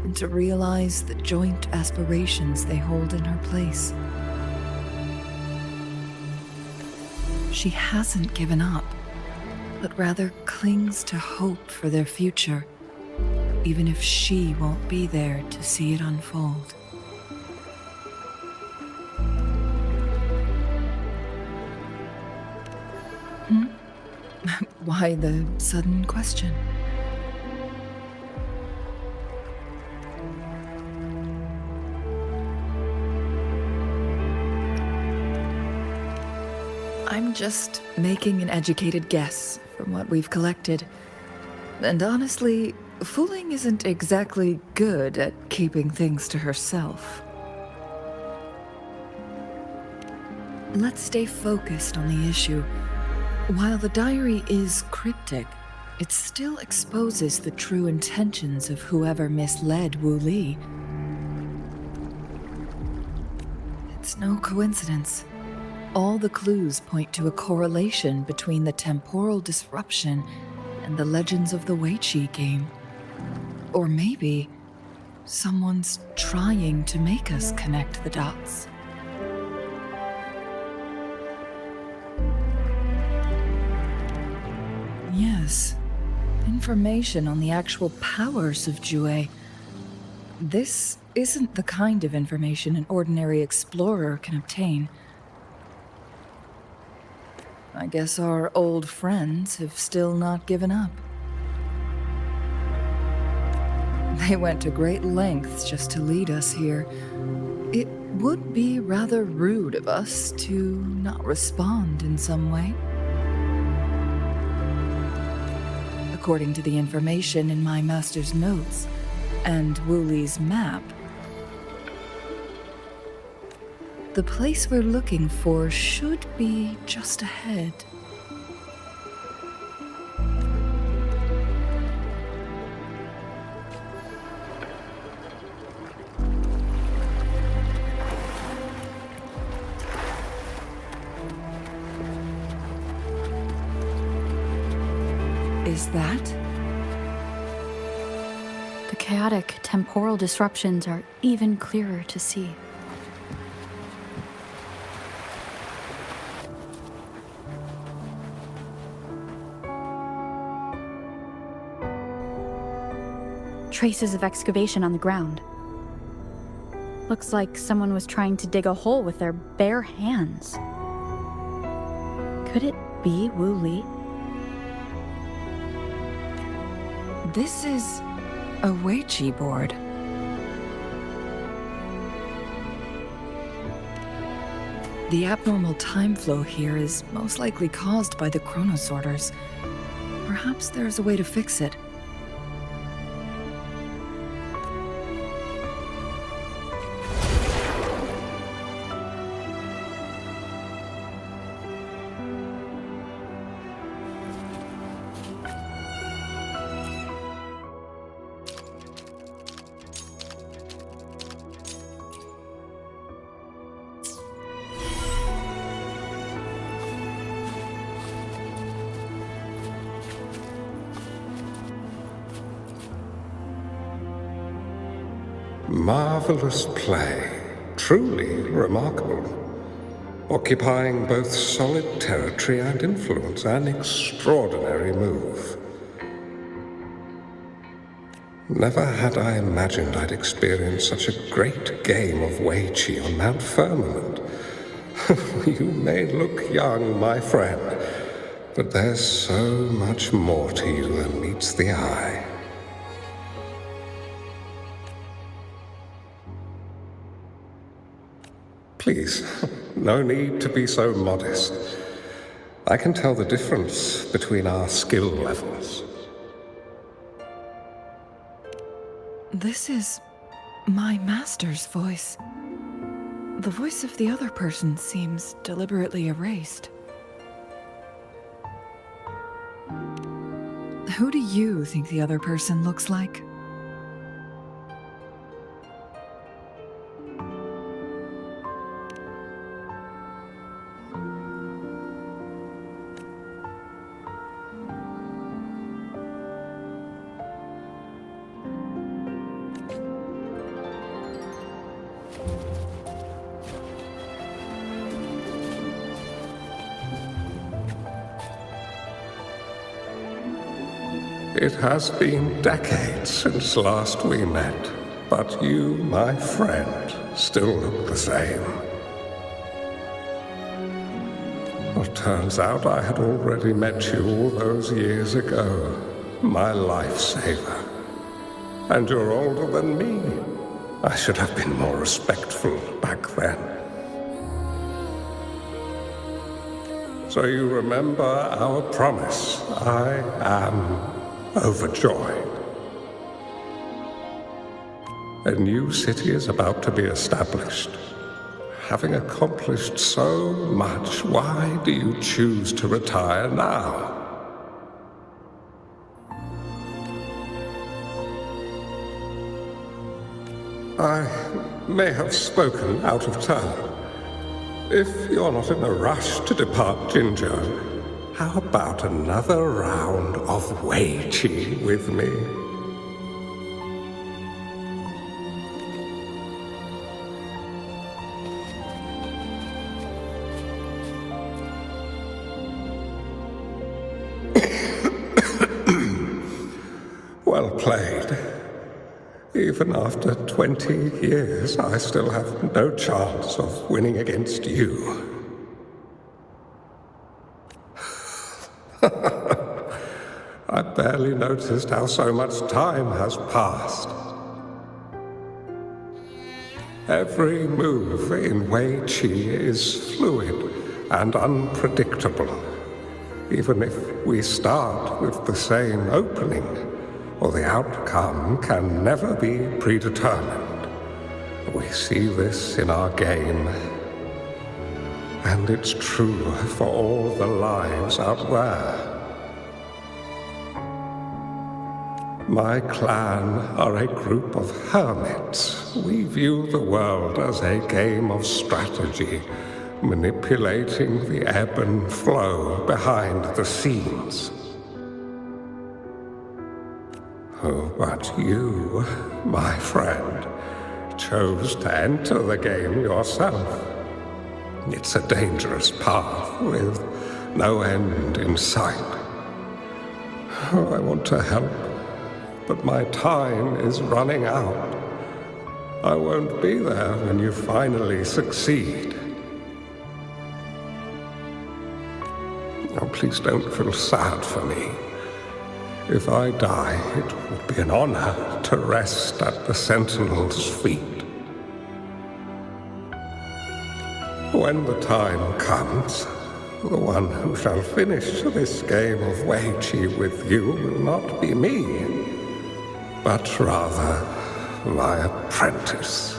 and to realize the joint aspirations they hold in her place. She hasn't given up, but rather clings to hope for their future, even if she won't be there to see it unfold. Why the sudden question? I'm just making an educated guess from what we've collected. And honestly, Fu Ling isn't exactly good at keeping things to herself. Let's stay focused on the issue. While the diary is cryptic, it still exposes the true intentions of whoever misled Wu Li. It's no coincidence. All the clues point to a correlation between the temporal disruption and the legends of the Weiqi game. Or maybe someone's trying to make us connect the dots. Yes, information on the actual powers of Jue. This isn't the kind of information an ordinary explorer can obtain. I guess our old friends have still not given up. They went to great lengths just to lead us here. It would be rather rude of us to not respond in some way. According to the information in my master's notes and Wu Li's map, the place we're looking for should be just ahead. Is that? The chaotic temporal disruptions are even clearer to see. Traces of excavation on the ground. Looks like someone was trying to dig a hole with their bare hands. Could it be Wu Li? This is a Weiqi board. The abnormal time flow here is most likely caused by the chronosorters. Perhaps there's a way to fix it. Marvelous play, truly remarkable. Occupying both solid territory and influence, an extraordinary move. Never had I imagined I'd experience such a great game of Wei Qi on Mount Firmament. You may look young, my friend, but there's so much more to you than meets the eye. Please, no need to be so modest. I can tell the difference between our skill levels. This is my master's voice. The voice of the other person seems deliberately erased. Who do you think the other person looks like? It has been decades since last we met, but you, my friend, still look the same. Well, turns out I had already met you all those years ago, my lifesaver. And you're older than me. I should have been more respectful back then. So you remember our promise. I am overjoyed. A new city is about to be established. Having accomplished so much, why do you choose to retire now? I may have spoken out of turn. If you're not in a rush to depart Jinzhou, how about another round of Wei Qi with me? Well played. Even after 20 years, I still have no chance of winning against you. I barely noticed how so much time has passed. Every move in Wei Qi is fluid and unpredictable. Even if we start with the same opening, or the outcome can never be predetermined. We see this in our game. And it's true for all the lives out there. My clan are a group of hermits. We view the world as a game of strategy, manipulating the ebb and flow behind the scenes. Oh, but you, my friend, chose to enter the game yourself. It's a dangerous path with no end in sight. Oh, I want to help, but my time is running out. I won't be there when you finally succeed. Oh, please don't feel sad for me. If I die, it would be an honor to rest at the Sentinel's feet. When the time comes, the one who shall finish this game of Wei Qi with you will not be me, but rather my apprentice.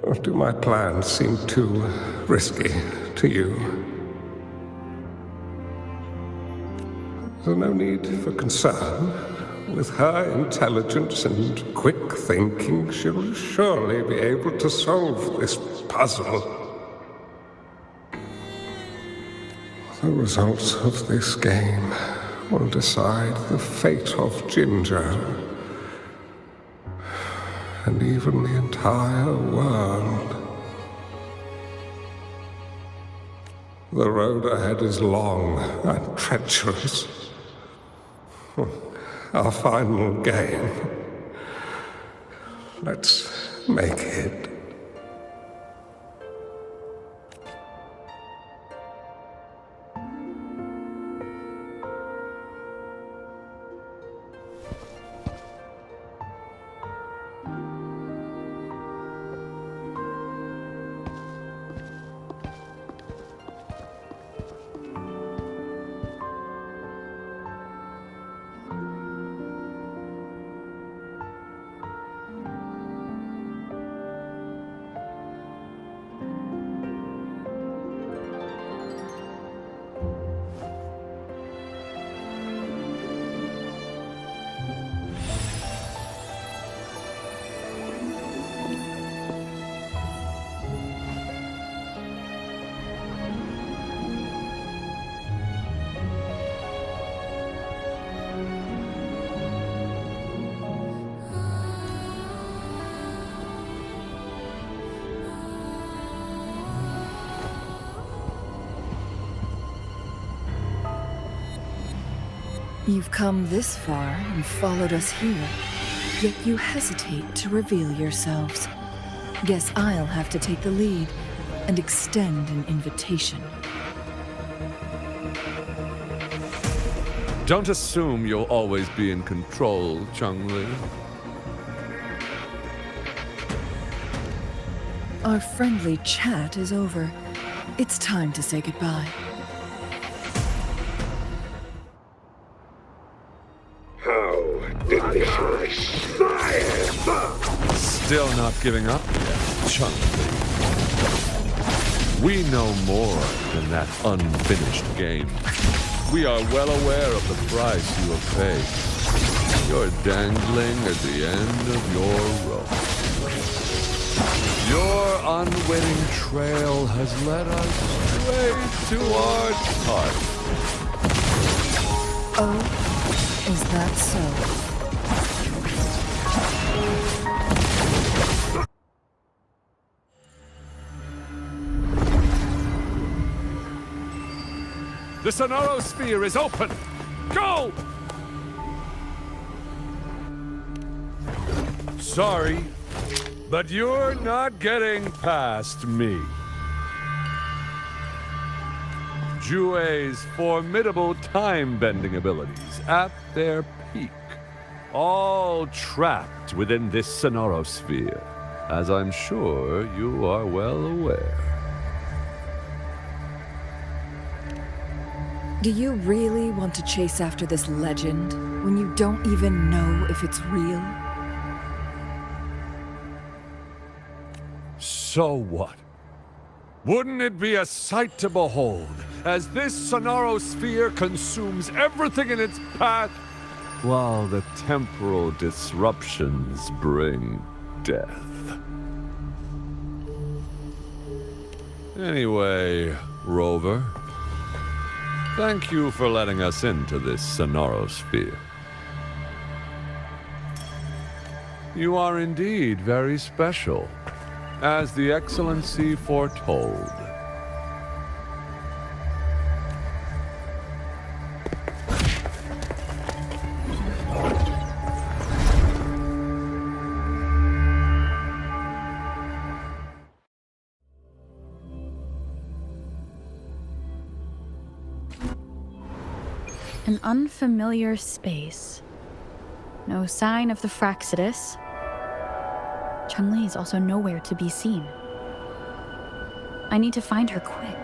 Or do my plans seem too risky to you? There's no need for concern. With her intelligence and quick thinking, she'll surely be able to solve this puzzle. The results of this game will decide the fate of Jinzhou, and even the entire world. The road ahead is long and treacherous. our final game. Let's make it. You've come this far and followed us here, yet you hesitate to reveal yourselves. Guess I'll have to take the lead and extend an invitation. Don't assume you'll always be in control, Changli. Our friendly chat is over. It's time to say goodbye. Still not giving up yet, Changli. We know more than that unfinished game. We are well aware of the price you have paid. You're dangling at the end of your rope. Your unwitting trail has led us straight to our target. Oh, is that so? The Sonorosphere is open! Go! Sorry, but you're not getting past me. Jue's formidable time-bending abilities at their peak, all trapped within this Sonorosphere, as I'm sure you are well aware. Do you really want to chase after this legend when you don't even know if it's real? So what? Wouldn't it be a sight to behold as this Sonorosphere consumes everything in its path, while the temporal disruptions bring death? Anyway, Rover, thank you for letting us into this Sonorosphere. You are indeed very special, as the Excellency foretold. An unfamiliar space. No sign of the Fraxidus. Changli is also nowhere to be seen. I need to find her quick.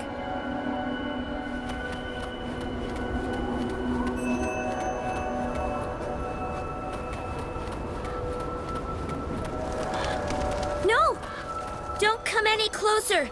No! Don't come any closer!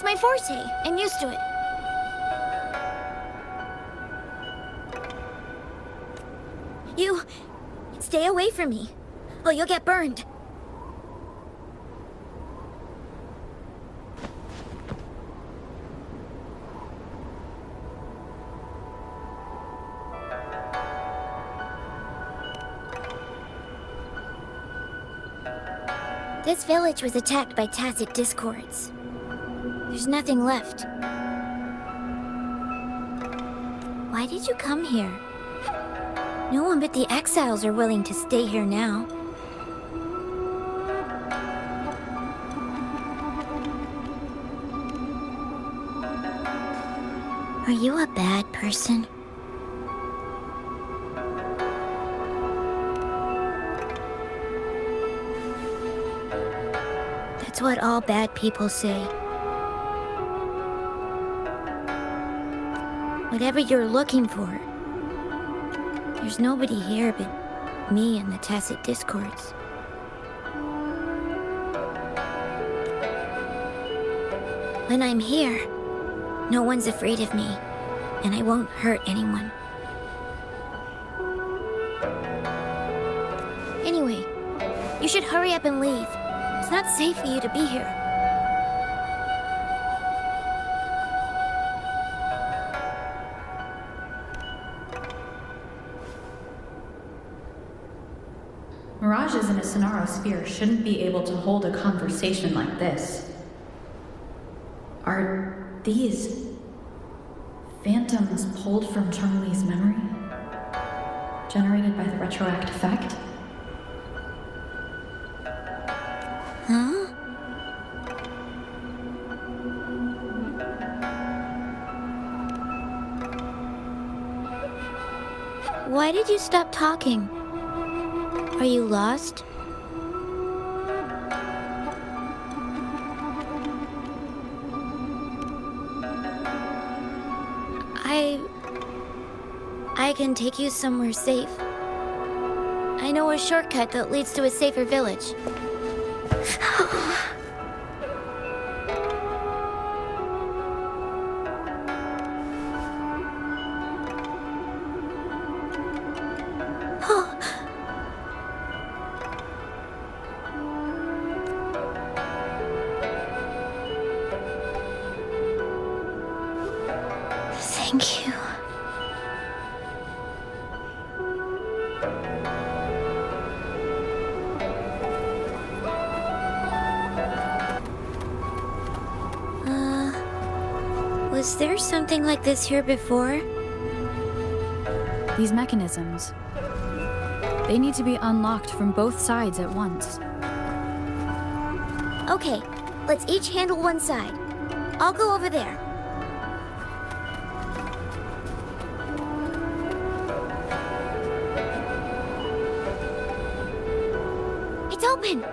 my forte. I'm used to it. You... stay away from me. Oh, you'll get burned. This village was attacked by tacit discords. There's nothing left. Why did you come here? No one but the exiles are willing to stay here now. Are you a bad person? That's what all bad people say. Whatever you're looking for, there's nobody here but me and the tacit discords. When I'm here, no one's afraid of me, and I won't hurt anyone. Anyway, you should hurry up and leave. It's not safe for you to be here. Mirages in a Sonaro sphere shouldn't be able to hold a conversation like this. Are these phantoms pulled from Changli's memory? Generated by the retroact effect? Huh? Why did you stop talking? Are you lost? I can take you somewhere safe. I know a shortcut that leads to a safer village. Thank you. Was there something like this here before? These mechanisms, they need to be unlocked from both sides at once. Okay, let's each handle one side. I'll go over there. It's open!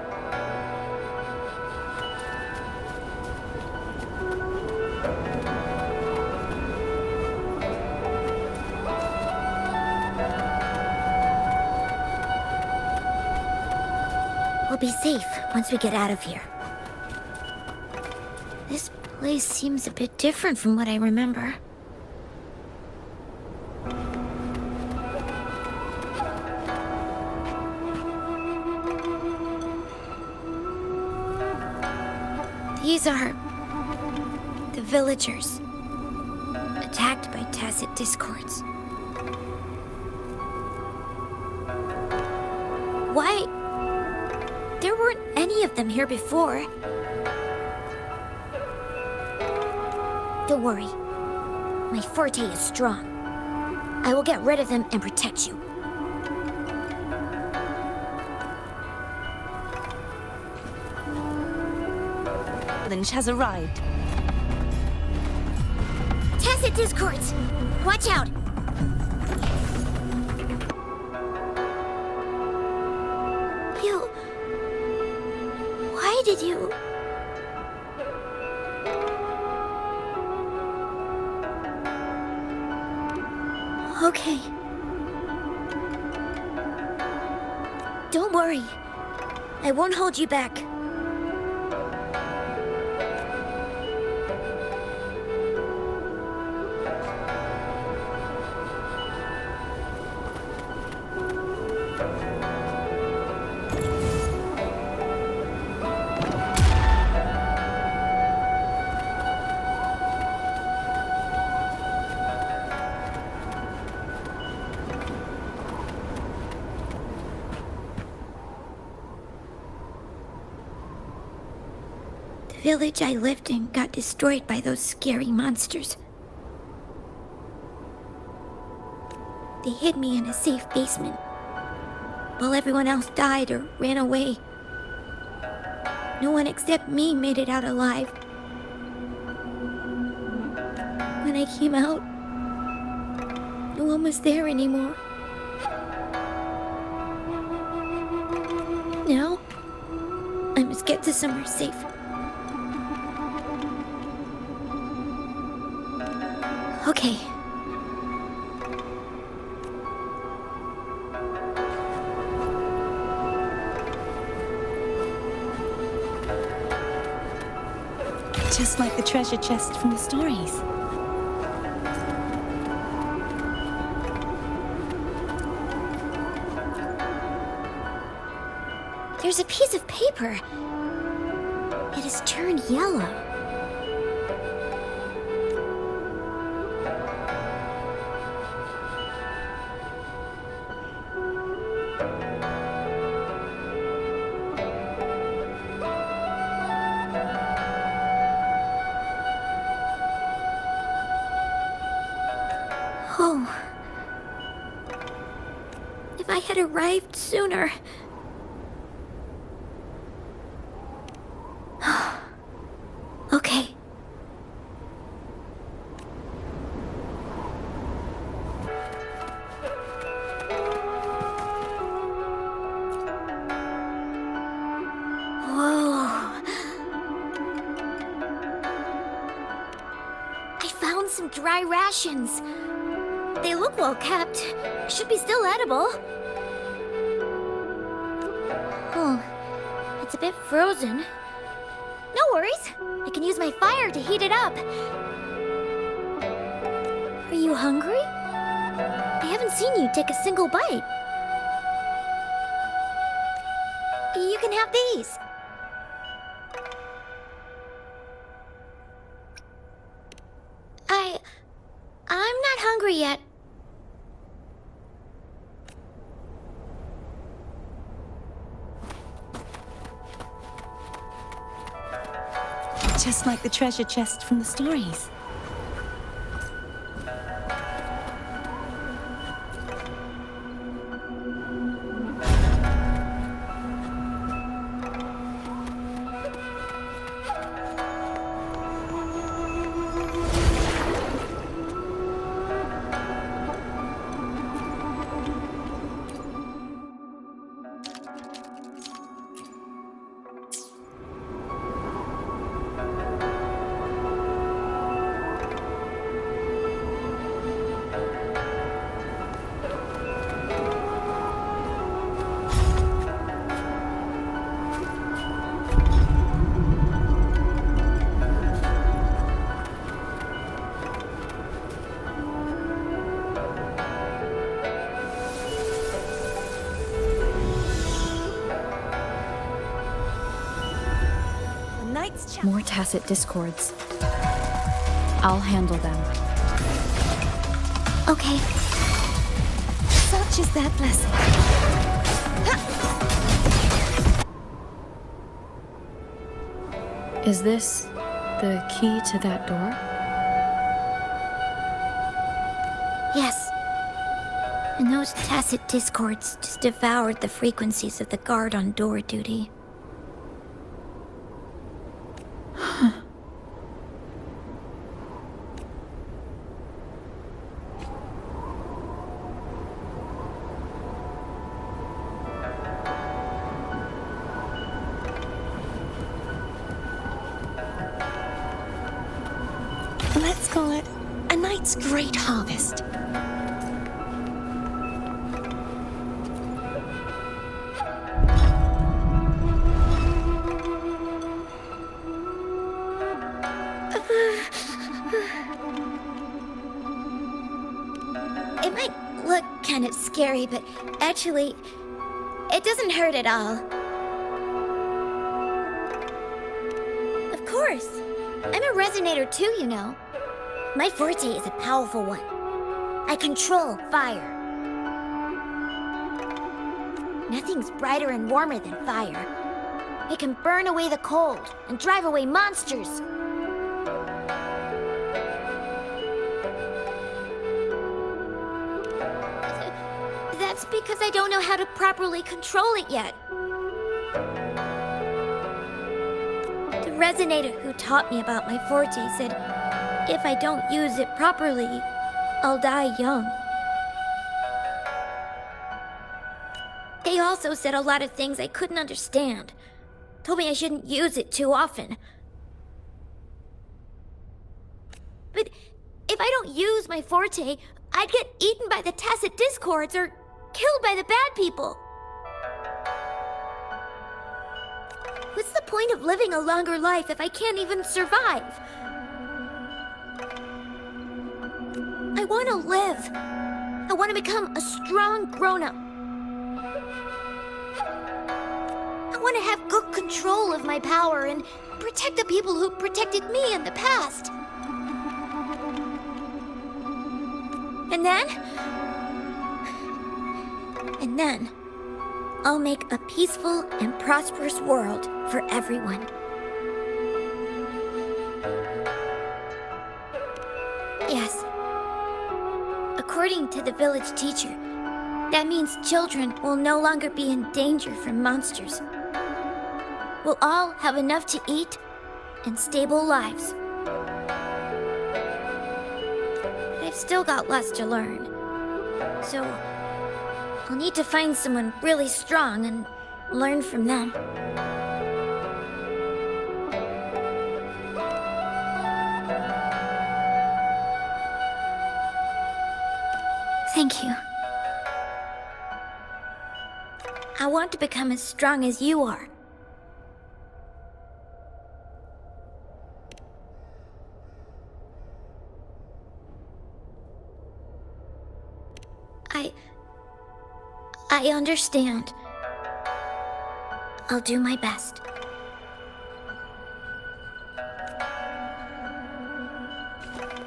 We'll be safe once we get out of here. This place seems a bit different from what I remember. These are the villagers, attacked by tacit discords. Why? There weren't any of them here before. Don't worry. My forte is strong. I will get rid of them and protect you. Challenge has arrived. Tacit discords! Watch out! Why did you... Okay. Don't worry. I won't hold you back. The village I lived in got destroyed by those scary monsters. They hid me in a safe basement, while everyone else died or ran away. No one except me made it out alive. When I came out, no one was there anymore. Now, I must get to somewhere safe. Okay. Just like the treasure chest from the stories. There's a piece of paper. It has turned yellow. Oh. If I had arrived sooner. Okay. Whoa. I found some dry rations. They look well kept. Should be still edible. Oh, it's a bit frozen. No worries. I can use my fire to heat it up. Are you hungry? I haven't seen you take a single bite. You can have these. I'm not hungry yet. Just like the treasure chest from the stories. More tacit discords. I'll handle them. Okay. Such is that blessing. Is this the key to that door? Yes. And those tacit discords just devoured the frequencies of the guard on door duty. Let's call it a night's great harvest. It might look kind of scary, but actually, it doesn't hurt at all. Of course. I'm a resonator too, you know. My forte is a powerful one. I control fire. Nothing's brighter and warmer than fire. It can burn away the cold and drive away monsters. That's because I don't know how to properly control it yet. The resonator who taught me about my forte said if I don't use it properly, I'll die young. They also said a lot of things I couldn't understand. Told me I shouldn't use it too often. But if I don't use my forte, I'd get eaten by the tacit discords or killed by the bad people. What's the point of living a longer life if I can't even survive? I want to live. I want to become a strong grown-up. I want to have good control of my power and protect the people who protected me in the past. And then, I'll make a peaceful and prosperous world for everyone. Yes. According to the village teacher, that means children will no longer be in danger from monsters. We'll all have enough to eat and stable lives. But I've still got lots to learn. So, I'll need to find someone really strong and learn from them. Thank you. I want to become as strong as you are. I understand. I'll do my best.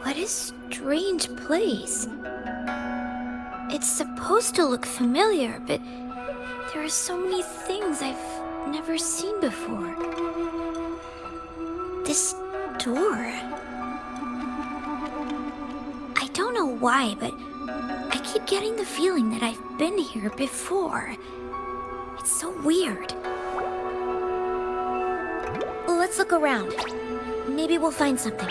What a strange place. It's supposed to look familiar, but there are so many things I've never seen before. This door. I don't know why, but I keep getting the feeling that I've been here before. It's so weird. Let's look around. Maybe we'll find something.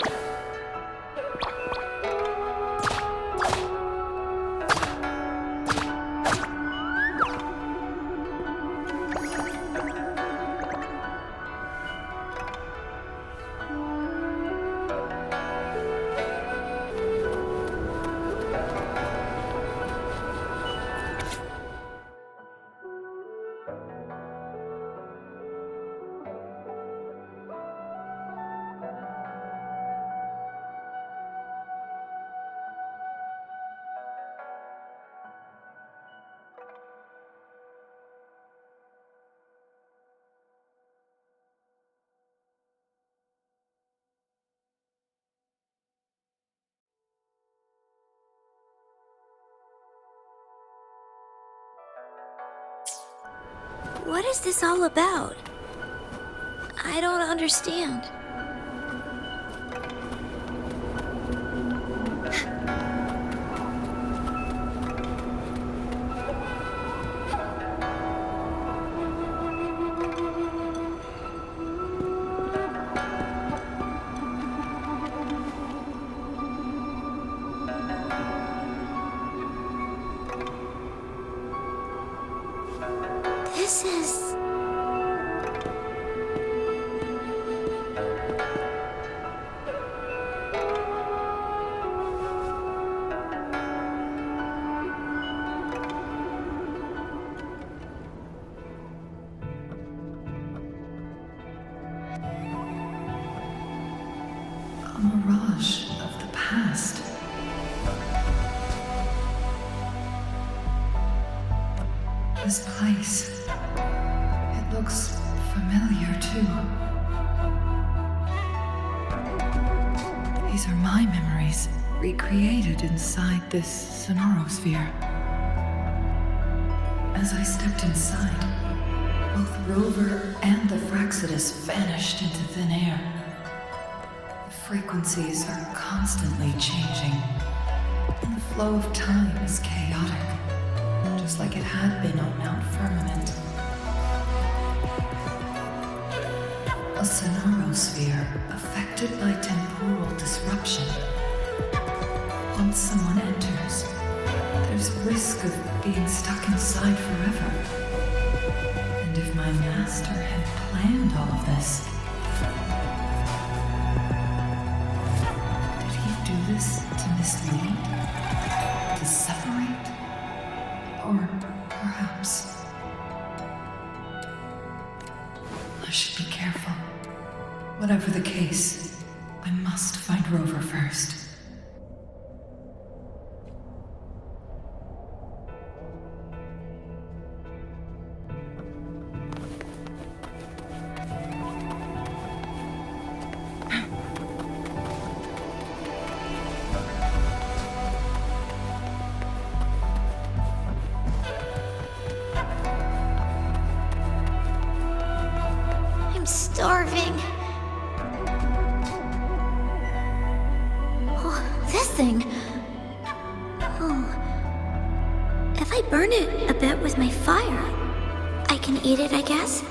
What is this all about? I don't understand. This is... a mirage of the past. This place, it looks familiar too. These are my memories, recreated inside this sonorosphere. As I stepped inside, Both Rover and the Fraxidus vanished into thin air. The frequencies are constantly changing. And the flow of time is chaotic, just like it had been on Mount Firmament. A sonorosphere affected by temporal disruption. Once someone enters, there's risk of being stuck inside forever. And if my master had planned all of this, did he do this to mislead? To separate? Or perhaps I should be careful. Whatever the case, I must find Rover first. I'm starving. This thing. Oh. If I burn it a bit with my fire, I can eat it, I guess?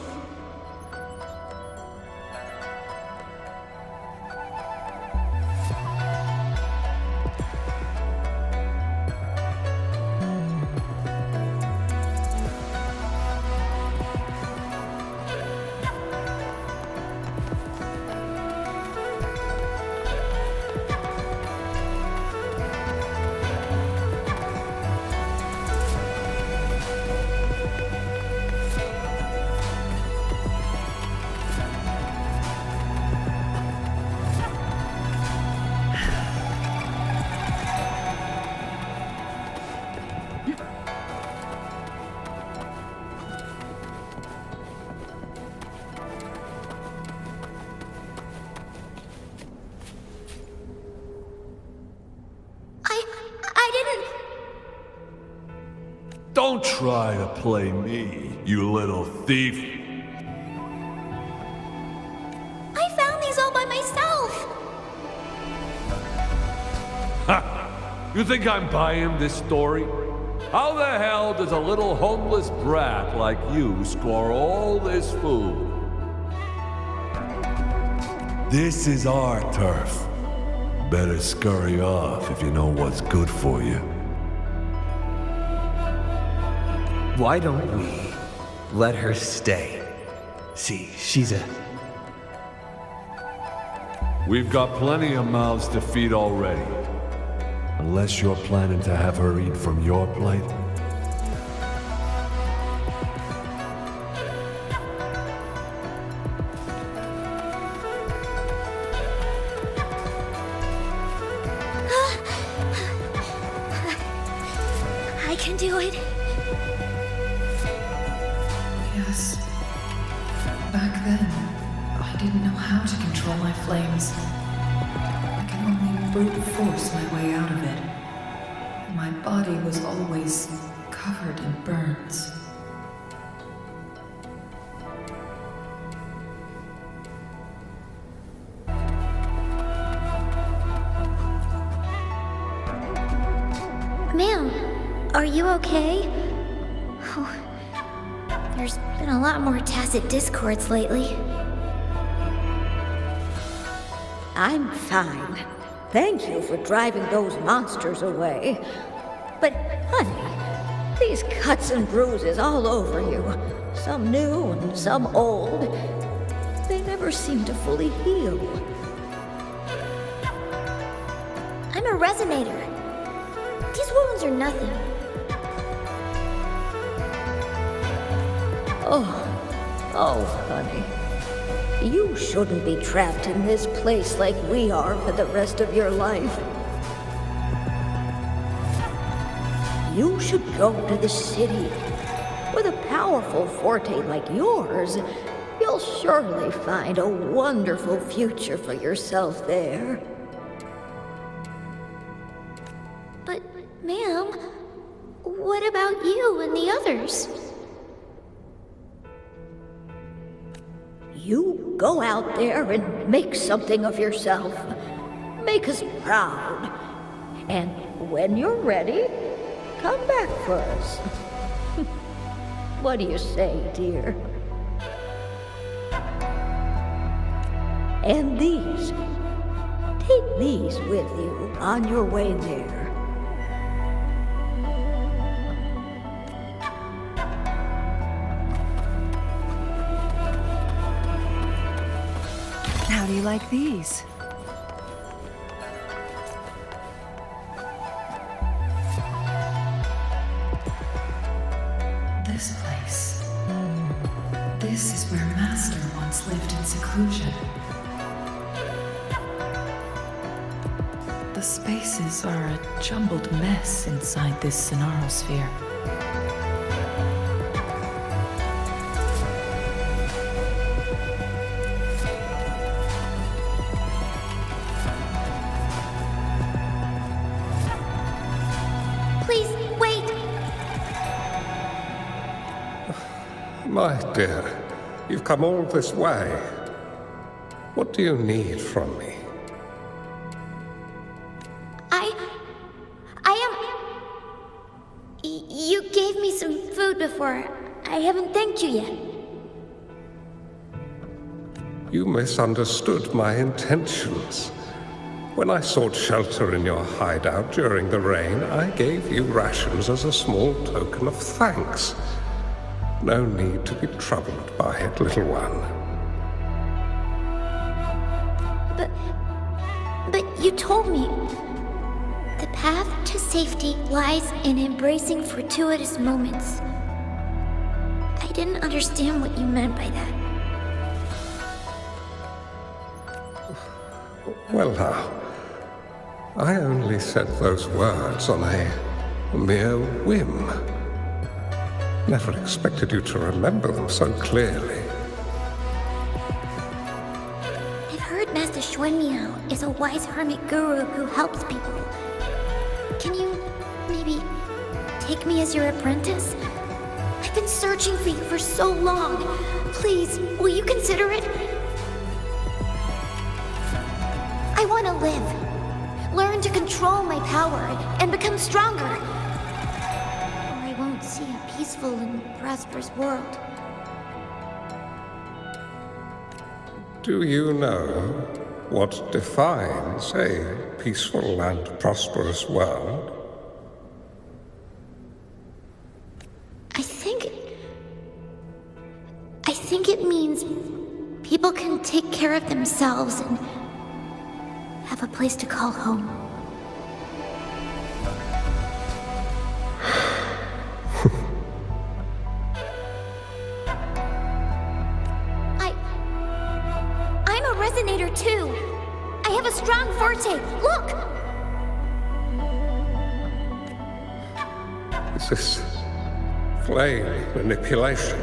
Don't try to play me, you little thief. I found these all by myself. Ha! You think I'm buying this story? How the hell does a little homeless brat like you score all this food? This is our turf. Better scurry off if you know what's good for you. Why don't we let her stay? See, she's a... We've got plenty of mouths to feed already. Unless you're planning to have her eat from your plate. I can do it. Yes. Back then, I didn't know how to control my flames. I could only brute force my way out of it. And my body was always covered in burns. Ma'am, are you okay? Oh, there's been a lot more tacit discords lately. I'm fine. Thank you for driving those monsters away. But, honey, these cuts and bruises all over you, some new and some old, they never seem to fully heal. I'm a resonator. These wounds are nothing. Oh, honey. You shouldn't be trapped in this place like we are for the rest of your life. You should go to the city. With a powerful forte like yours, you'll surely find a wonderful future for yourself there. But, ma'am, what about you and the others? You go out there and make something of yourself. Make us proud. And when you're ready, come back for us. What do you say, dear? And these. Take these with you on your way there. How do you like these? This place. This is where Master once lived in seclusion. The spaces are a jumbled mess inside this Sonaro sphere. Please, wait! My dear, you've come all this way. What do you need from me? You gave me some food before. I haven't thanked you yet. You misunderstood my intentions. When I sought shelter in your hideout during the rain, I gave you rations as a small token of thanks. No need to be troubled by it, little one. But you told me the path to safety lies in embracing fortuitous moments. I didn't understand what you meant by that. Well now, I only said those words on a mere whim. Never expected you to remember them so clearly. I've heard Master Xuanmiao is a wise hermit guru who helps people. Can you maybe take me as your apprentice? I've been searching for you for so long. Please, will you consider it? I want to live. Learn to control my power and become stronger. Or I won't see a peaceful and prosperous world. Do you know what defines a peaceful and prosperous world? I think it means people can take care of themselves and have a place to call home. I'm a resonator too. I have a strong forte. Look! Is this flame manipulation?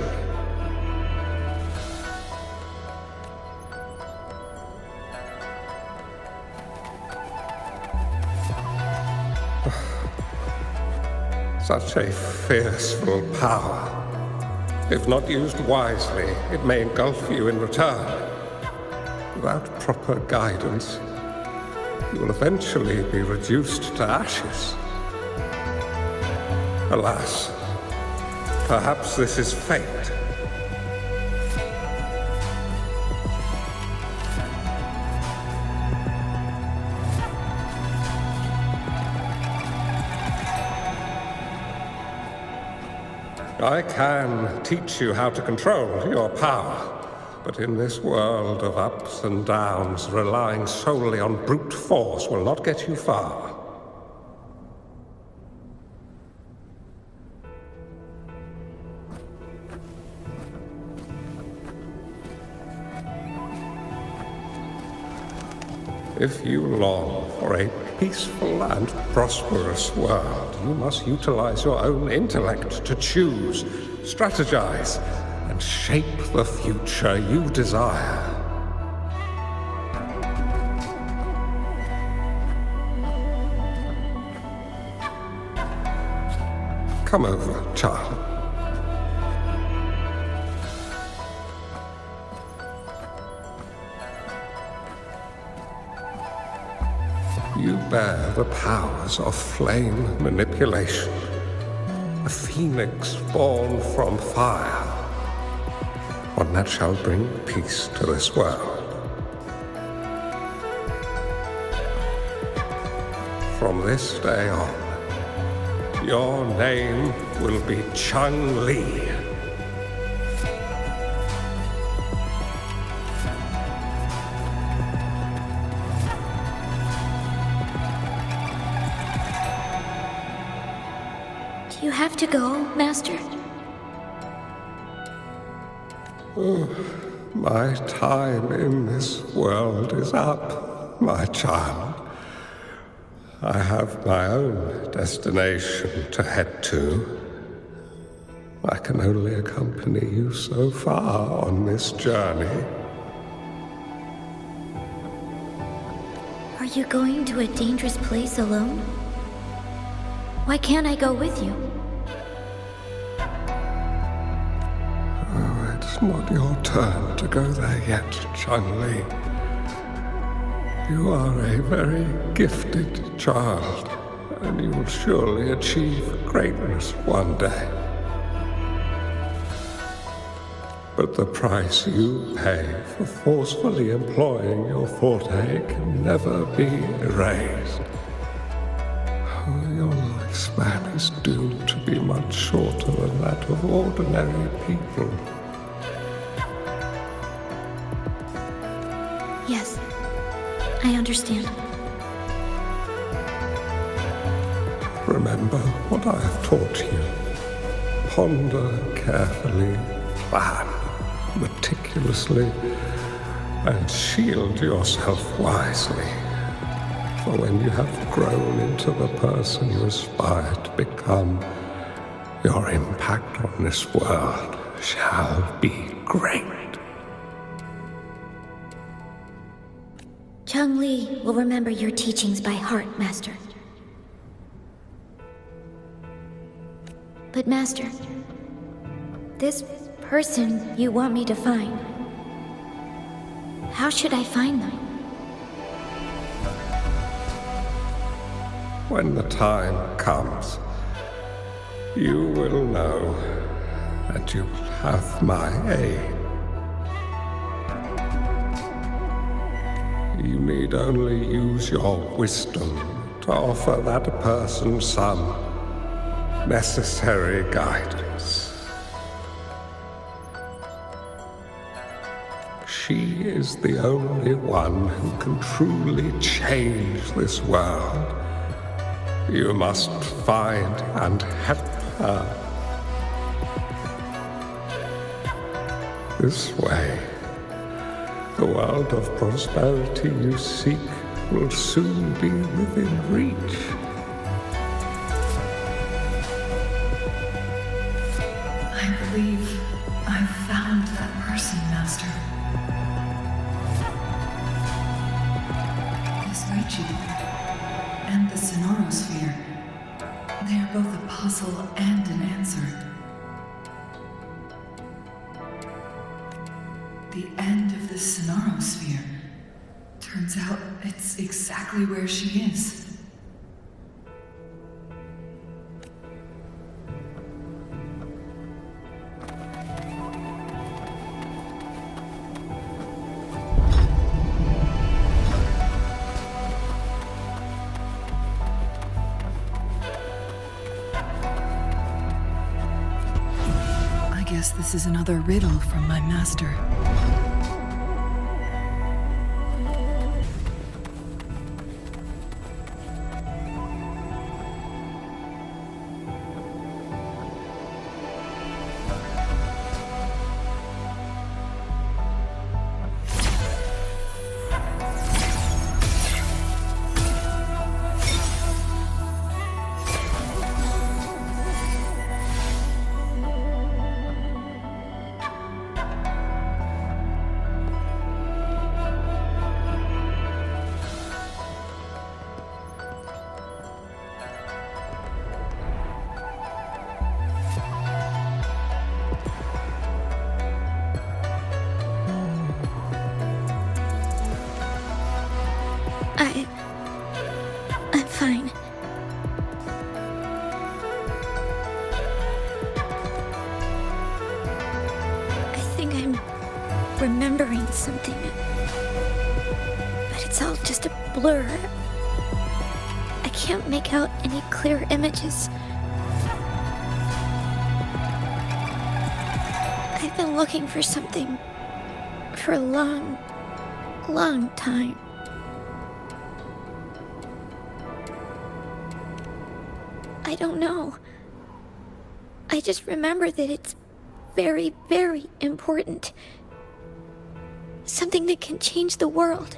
Such a fearful power. If not used wisely, it may engulf you in return. Without proper guidance, you will eventually be reduced to ashes. Alas, perhaps this is fate. I can teach you how to control your power, but in this world of ups and downs, relying solely on brute force will not get you far. If you long for a peaceful and prosperous world, you must utilize your own intellect to choose, strategize, and shape the future you desire. Come over, child. You bear the powers of flame manipulation, a phoenix born from fire, one that shall bring peace to this world. From this day on, your name will be Changli. Do you have to go, Master? My time in this world is up, my child. I have my own destination to head to. I can only accompany you so far on this journey. Are you going to a dangerous place alone? Why can't I go with you? Oh, it's not your turn to go there yet, Changli. You are a very gifted child, and you will surely achieve greatness one day. But the price you pay for forcefully employing your forte can never be erased. Your lifespan is doomed to be much shorter than that of ordinary people. Yes, I understand. Remember what I have taught you. Ponder carefully, plan meticulously, and shield yourself wisely. For when you have grown into the person you aspire to become, your impact on this world shall be great. Changli will remember your teachings by heart, Master. But Master, this person you want me to find, how should I find them? When the time comes, you will know, and you will have my aid. You need only use your wisdom to offer that person some necessary guidance. She is the only one who can truly change this world. You must find and help her. This way, the world of prosperity you seek will soon be within reach. I believe I've found that person, Master. This Reichi and the Sonorosphere, they are both a puzzle and an answer. The end of the Sonorosphere. Turns out it's exactly where she is. I guess this is another riddle from my master. remembering something. But it's all just a blur. I can't make out any clear images. I've been looking for something for a long, long time. I don't know. I just remember that it's very, very important. Something that can change the world.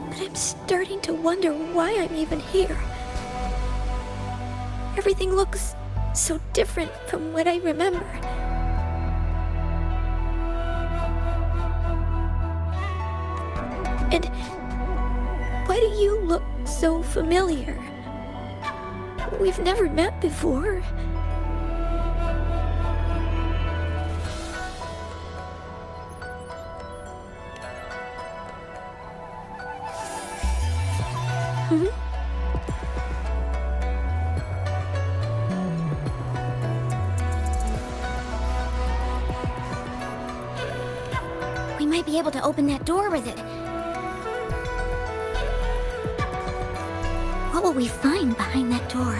But I'm starting to wonder why I'm even here. Everything looks so different from what I remember. And why do you look so familiar? We've never met before. We might be able to open that door with it. What will we find behind that door?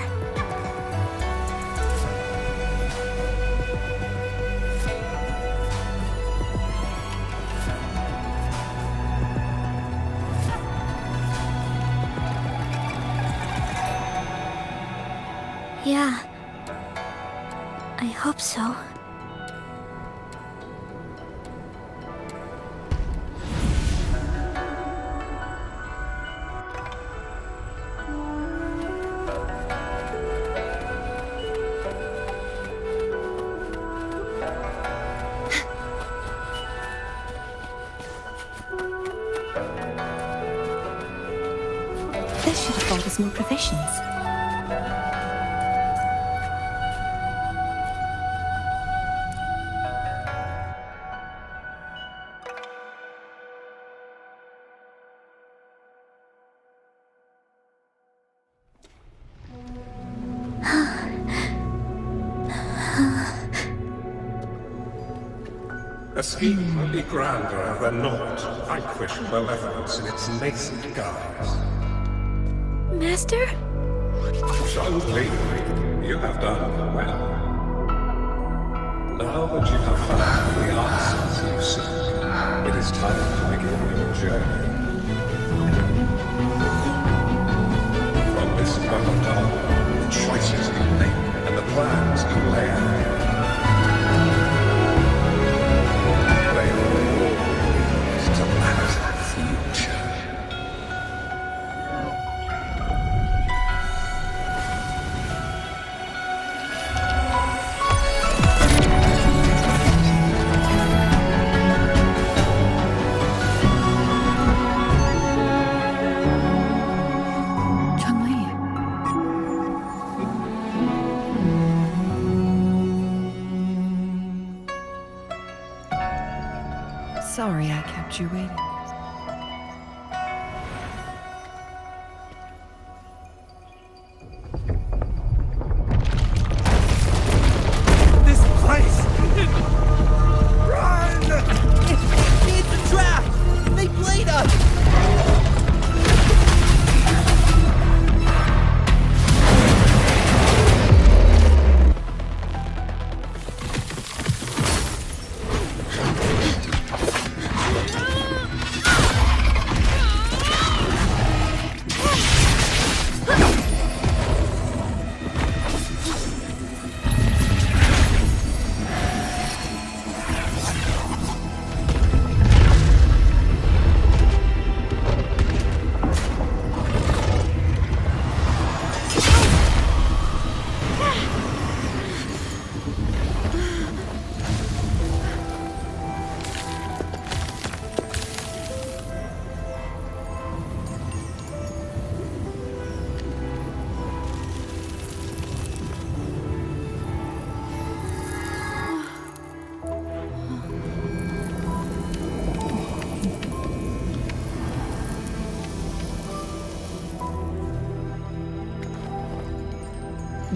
Yeah, I hope so. This should have brought us more provisions. A scheme will be grander than naught, vanquish malevolence in its nascent guise. Master? Changli, you have done well. Now that you have found the answers you seek, it is time to begin your journey. From this moment on, the choices you make and the plans you lay out, they will all lead to that future. Sorry I kept you waiting. This place! Run! It's a trap! They played us!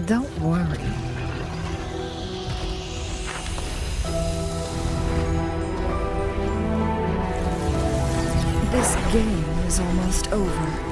Don't worry. This game is almost over.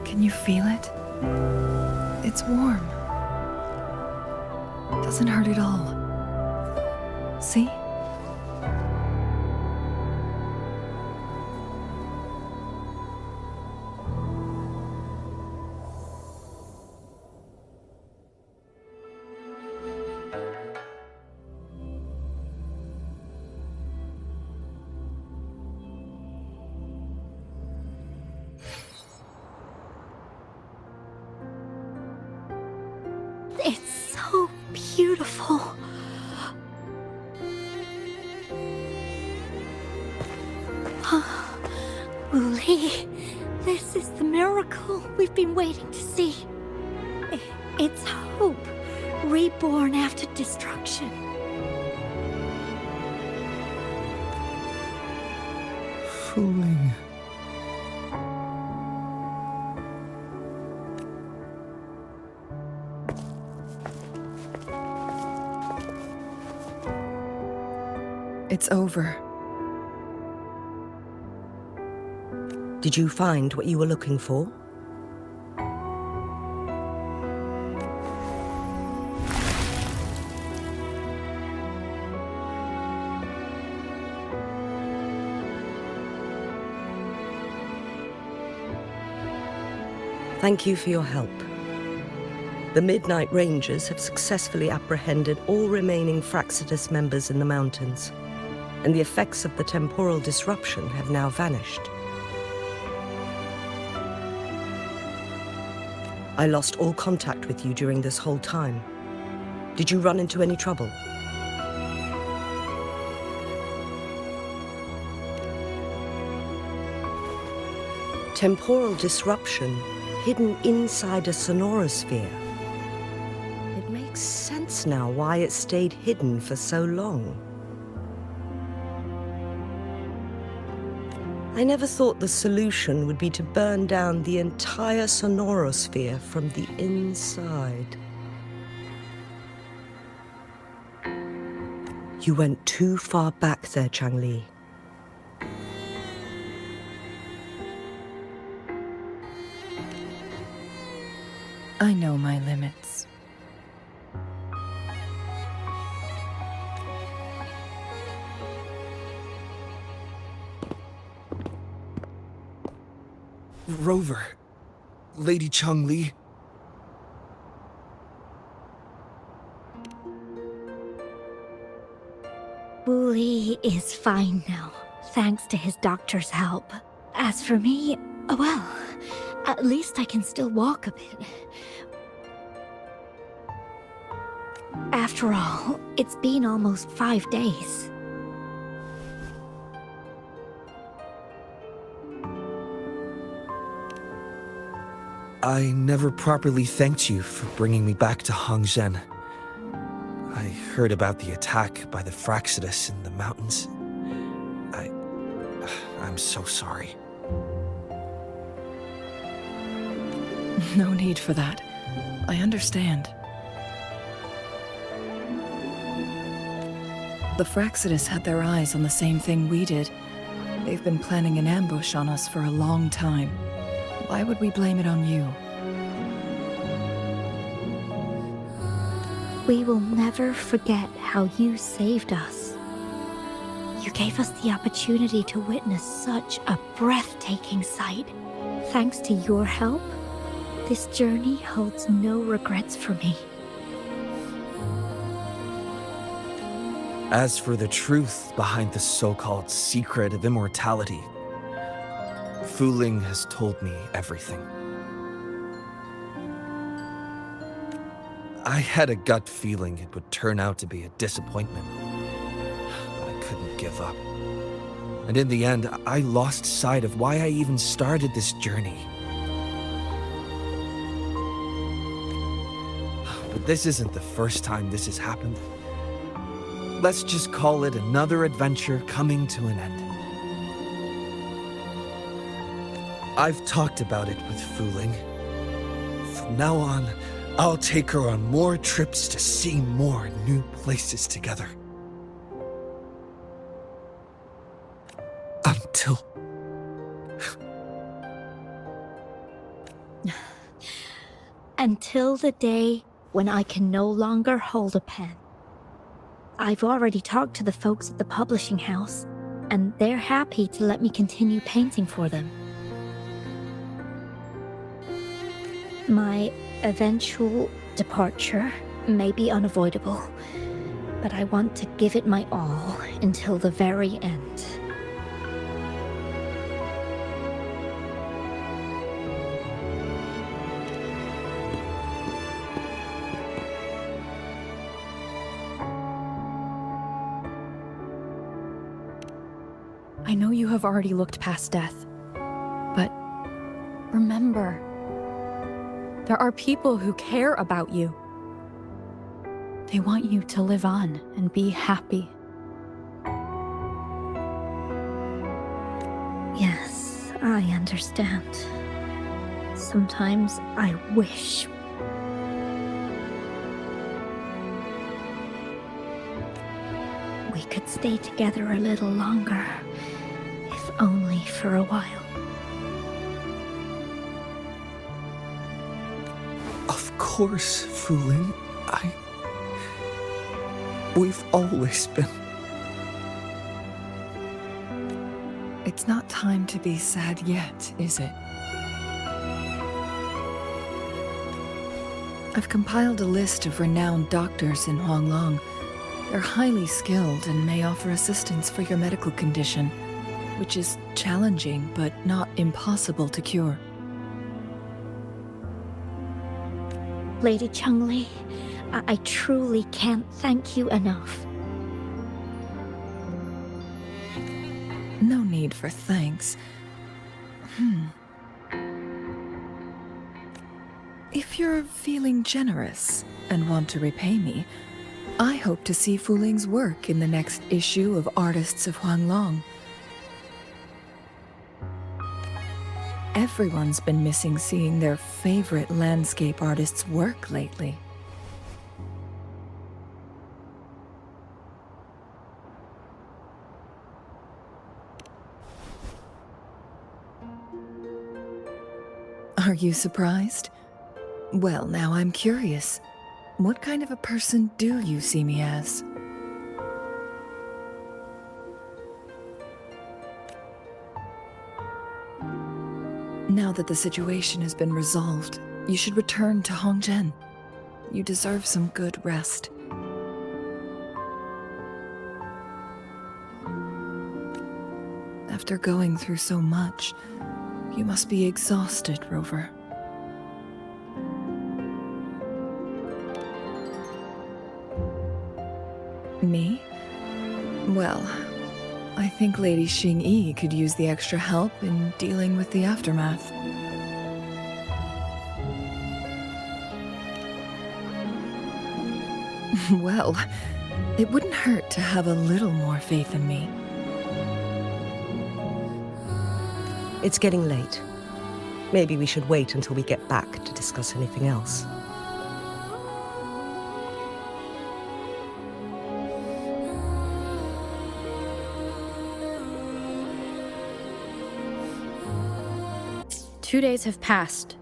Can you feel it? It's warm. Doesn't hurt at all. See? It's so beautiful. Wooly, this is the miracle we've been waiting to see. It's hope, reborn after destruction. Fooling. It's over. Did you find what you were looking for? Thank you for your help. The Midnight Rangers have successfully apprehended all remaining Fraxidus members in the mountains, and the effects of the temporal disruption have now vanished. I lost all contact with you during this whole time. Did you run into any trouble? Temporal disruption hidden inside a sonorosphere. It makes sense now why it stayed hidden for so long. I never thought the solution would be to burn down the entire sonorosphere from the inside. You went too far back there, Changli. I know my limits. Rover. Lady Changli. Wooly is fine now, thanks to his doctor's help. As for me, well, at least I can still walk a bit. After all, it's been almost 5 days. I never properly thanked you for bringing me back to Hongzhen. I heard about the attack by the Fraxidus in the mountains. I'm so sorry. No need for that. I understand. The Fraxidus had their eyes on the same thing we did. They've been planning an ambush on us for a long time. Why would we blame it on you? We will never forget how you saved us. You gave us the opportunity to witness such a breathtaking sight. Thanks to your help, this journey holds no regrets for me. As for the truth behind the so-called secret of immortality, Fu Ling has told me everything. I had a gut feeling it would turn out to be a disappointment. But I couldn't give up. And in the end, I lost sight of why I even started this journey. But this isn't the first time this has happened. Let's just call it another adventure coming to an end. I've talked about it with Fu Ling. From now on, I'll take her on more trips to see more new places together. Until... Until the day when I can no longer hold a pen. I've already talked to the folks at the publishing house, and they're happy to let me continue painting for them. My eventual departure may be unavoidable, but I want to give it my all until the very end. I know you have already looked past death, but remember, there are people who care about you. They want you to live on and be happy. Yes, I understand. Sometimes I wish we could stay together a little longer, if only for a while. Of course, Fu Ling. We've always been... It's not time to be sad yet, is it? I've compiled a list of renowned doctors in Huanglong. They're highly skilled and may offer assistance for your medical condition, which is challenging but not impossible to cure. Lady Changli, I truly can't thank you enough. No need for thanks. If you're feeling generous and want to repay me, I hope to see Fu Ling's work in the next issue of Artists of Huanglong. Everyone's been missing seeing their favorite landscape artists work lately. Are you surprised? Well, now I'm curious. What kind of a person do you see me as? Now that the situation has been resolved, you should return to Hongzhen. You deserve some good rest. After going through so much, you must be exhausted, Rover. Me? Well, I think Lady Xingyi could use the extra help in dealing with the aftermath. Well, it wouldn't hurt to have a little more faith in me. It's getting late. Maybe we should wait until we get back to discuss anything else. Two days have passed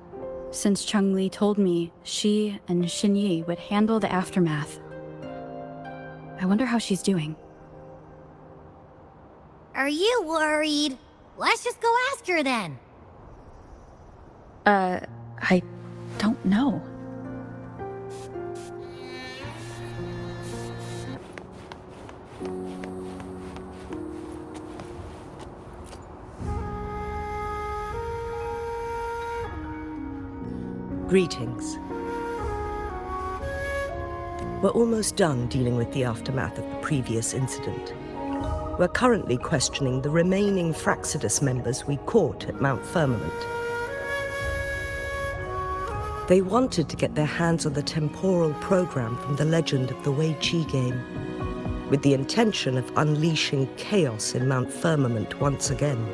since Changli told me she and Xinyi would handle the aftermath. I wonder how she's doing. Are you worried? Let's just go ask her then. I don't know. Greetings. We're almost done dealing with the aftermath of the previous incident. We're currently questioning the remaining Fraxidus members we caught at Mount Firmament. They wanted to get their hands on the temporal program from the legend of the Wei Qi game, with the intention of unleashing chaos in Mount Firmament once again.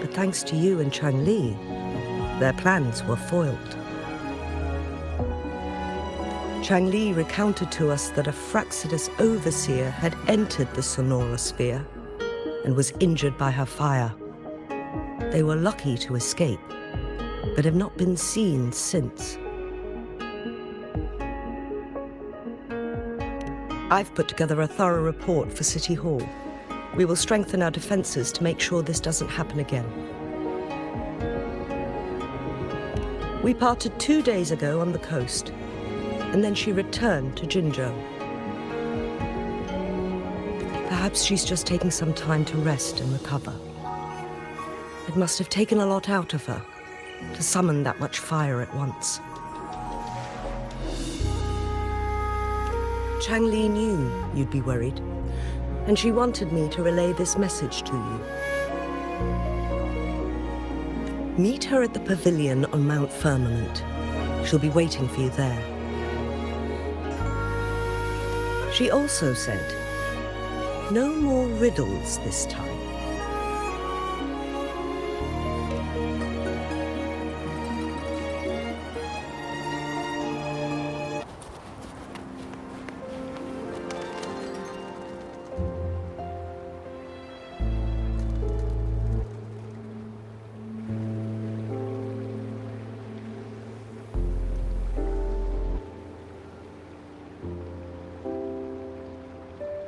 But thanks to you and Changli, their plans were foiled. Changli recounted to us that a Fraxidus overseer had entered the Sonorosphere and was injured by her fire. They were lucky to escape, but have not been seen since. I've put together a thorough report for City Hall. We will strengthen our defenses to make sure this doesn't happen again. We parted 2 days ago on the coast, and then she returned to Jinzhou. Perhaps she's just taking some time to rest and recover. It must have taken a lot out of her to summon that much fire at once. Changli knew you'd be worried, and she wanted me to relay this message to you. Meet her at the pavilion on Mount Firmament. She'll be waiting for you there. She also said, no more riddles this time.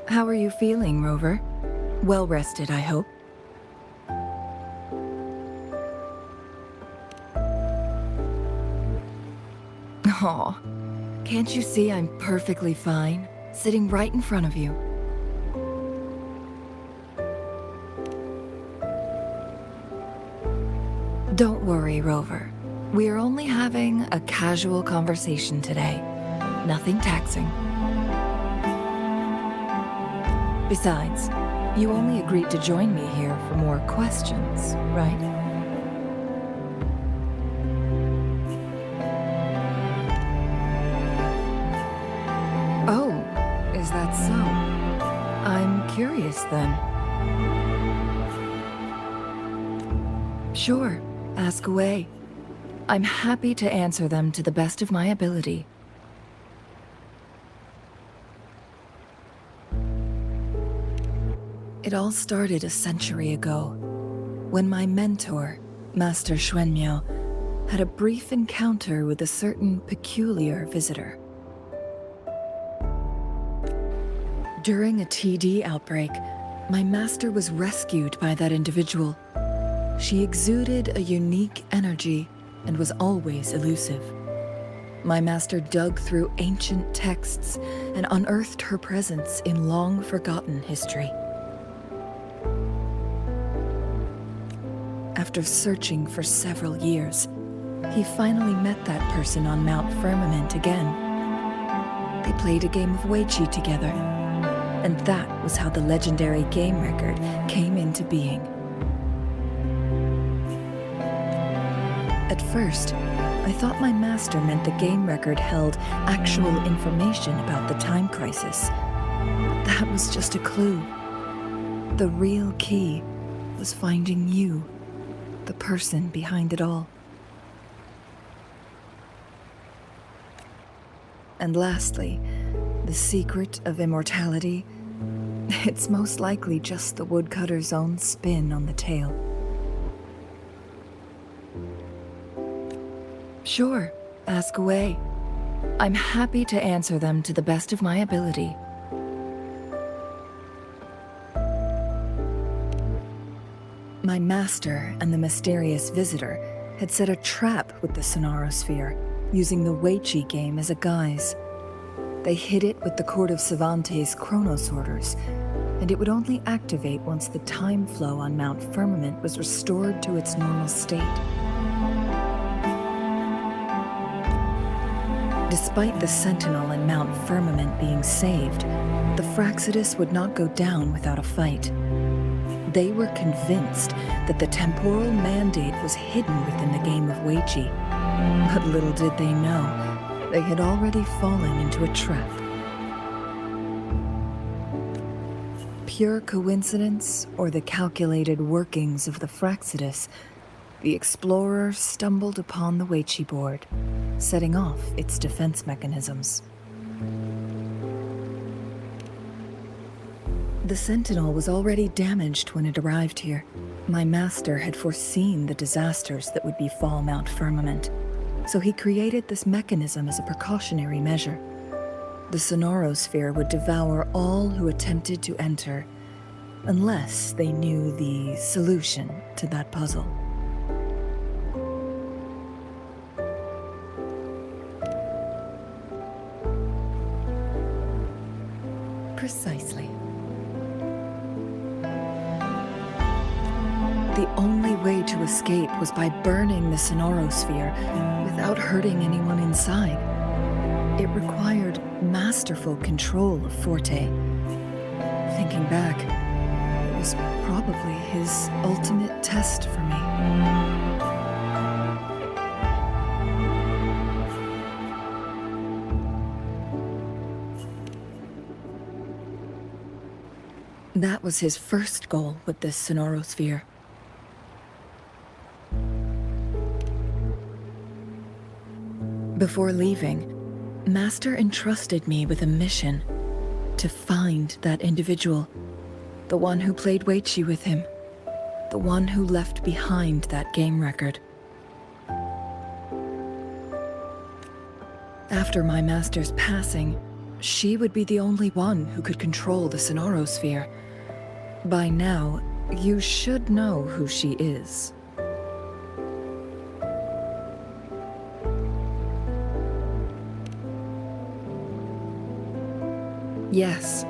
How are you feeling, Rover? Well rested, I hope. Aw, can't you see I'm perfectly fine, sitting right in front of you? Don't worry, Rover. We're only having a casual conversation today. Nothing taxing. Besides, you only agreed to join me here for more questions, right? Oh, is that so? I'm curious then. Sure, ask away. I'm happy to answer them to the best of my ability. It all started a century ago, when my mentor, Master Xuanmiao, had a brief encounter with a certain peculiar visitor. During a TD outbreak, my master was rescued by that individual. She exuded a unique energy and was always elusive. My master dug through ancient texts and unearthed her presence in long-forgotten history. After searching for several years, he finally met that person on Mount Firmament again. They played a game of Wei Qi together, and that was how the legendary game record came into being. At first, I thought my master meant the game record held actual information about the time crisis. That was just a clue. The real key was finding you, the person behind it all. And lastly, the secret of immortality. It's most likely just the woodcutter's own spin on the tale. Sure, ask away. I'm happy to answer them to the best of my ability. My master and the mysterious visitor had set a trap with the Sonorosphere, using the Wei Qi game as a guise. They hid it with the Court of Savante's chronosorters, and it would only activate once the time flow on Mount Firmament was restored to its normal state. Despite the Sentinel and Mount Firmament being saved, the Fraxidus would not go down without a fight. They were convinced that the temporal mandate was hidden within the game of Weiqi. But little did they know, they had already fallen into a trap. Pure coincidence or the calculated workings of the Fraxidus, the explorer stumbled upon the Weiqi board, setting off its defense mechanisms. The Sentinel was already damaged when it arrived here. My master had foreseen the disasters that would befall Mount Firmament, so he created this mechanism as a precautionary measure. The Sonorosphere would devour all who attempted to enter, unless they knew the solution to that puzzle. Precisely. The only way to escape was by burning the Sonorosphere without hurting anyone inside. It required masterful control of Forte. Thinking back, it was probably his ultimate test for me. That was his first goal with this Sonorosphere. Before leaving, Master entrusted me with a mission to find that individual, the one who played Weiqi with him, the one who left behind that game record. After my master's passing, she would be the only one who could control the Sonorosphere. By now, you should know who she is. Yes.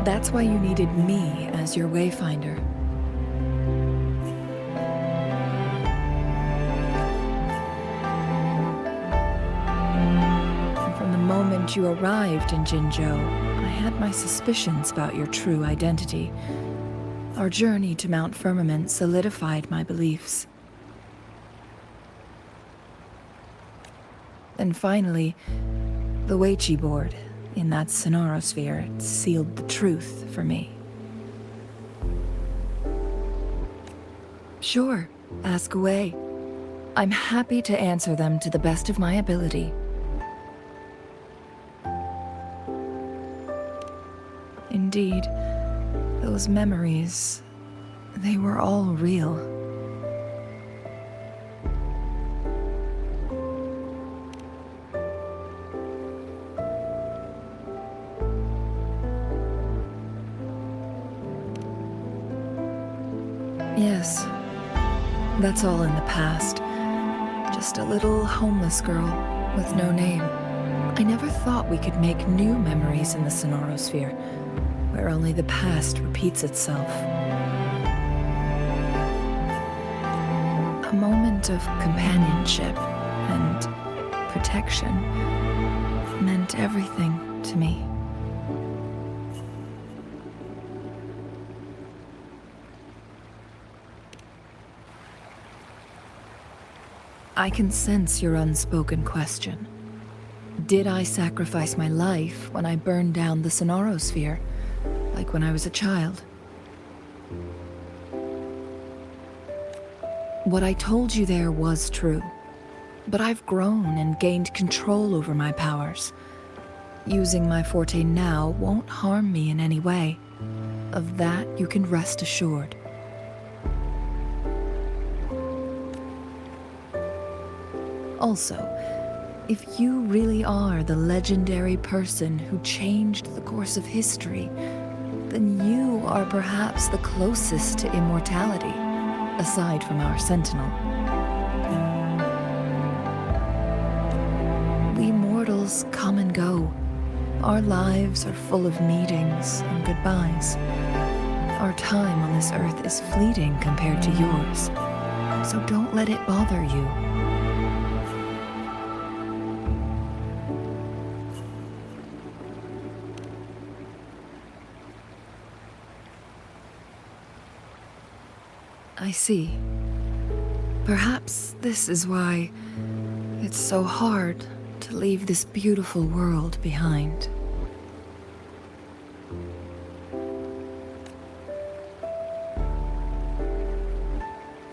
That's why you needed me as your wayfinder. From the moment you arrived in Jinzhou, I had my suspicions about your true identity. Our journey to Mount Firmament solidified my beliefs. And finally, the Weiqi board in that Sonorosphere sealed the truth for me. Sure, ask away. I'm happy to answer them to the best of my ability. Indeed, those memories, they were all real. Yes, that's all in the past. Just a little homeless girl with no name. I never thought we could make new memories in the Sonorosphere, where only the past repeats itself. A moment of companionship and protection meant everything to me. I can sense your unspoken question. Did I sacrifice my life when I burned down the Sonorosphere, like when I was a child? What I told you there was true, but I've grown and gained control over my powers. Using my forte now won't harm me in any way. Of that you can rest assured. Also, if you really are the legendary person who changed the course of history, then you are perhaps the closest to immortality, aside from our Sentinel. We mortals come and go. Our lives are full of meetings and goodbyes. Our time on this earth is fleeting compared to yours, so don't let it bother you. I see. Perhaps this is why it's so hard to leave this beautiful world behind.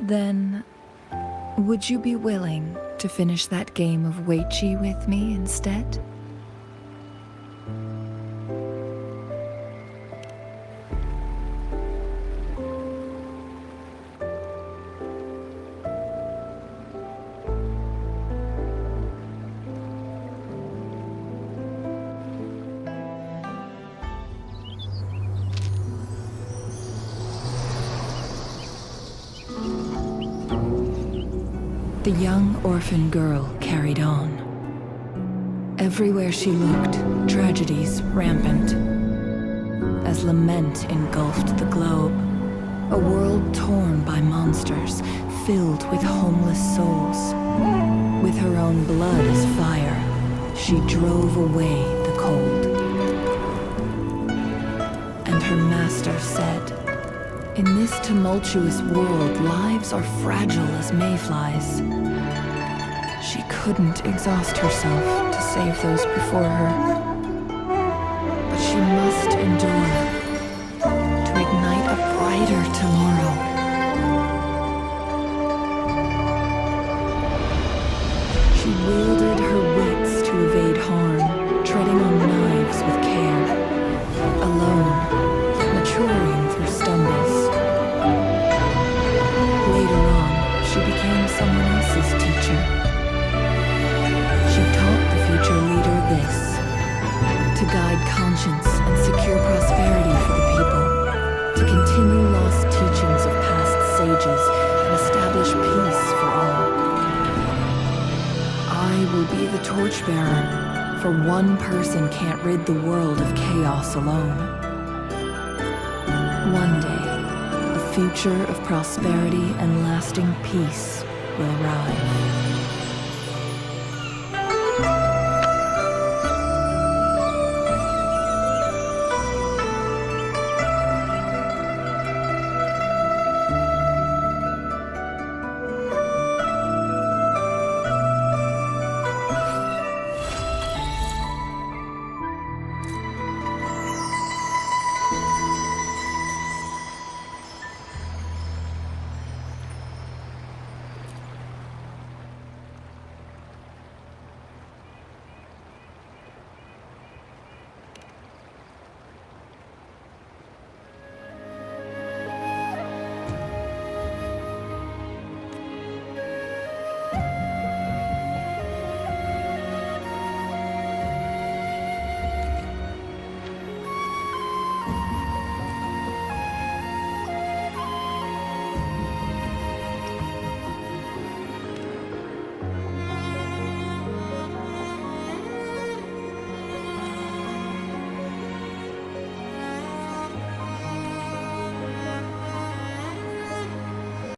Then, would you be willing to finish that game of Weiqi with me instead? The young orphan girl carried on. Everywhere she looked, tragedies rampant. As lament engulfed the globe, a world torn by monsters, filled with homeless souls. With her own blood as fire, she drove away the cold. And her master said, "In this tumultuous world, lives are fragile as mayflies." She couldn't exhaust herself to save those before her. But she must endure to ignite a brighter tomorrow. She wielded her wits to evade harm, treading on knives with care. Alone, yet maturing through stumbles. Later on, she became someone else's teacher. She taught the future leader this: to guide conscience and secure prosperity for the people, to continue lost teachings of past sages and establish peace for all. I will be the torchbearer, for one person can't rid the world of chaos alone. One day, a future of prosperity and lasting peace will arrive.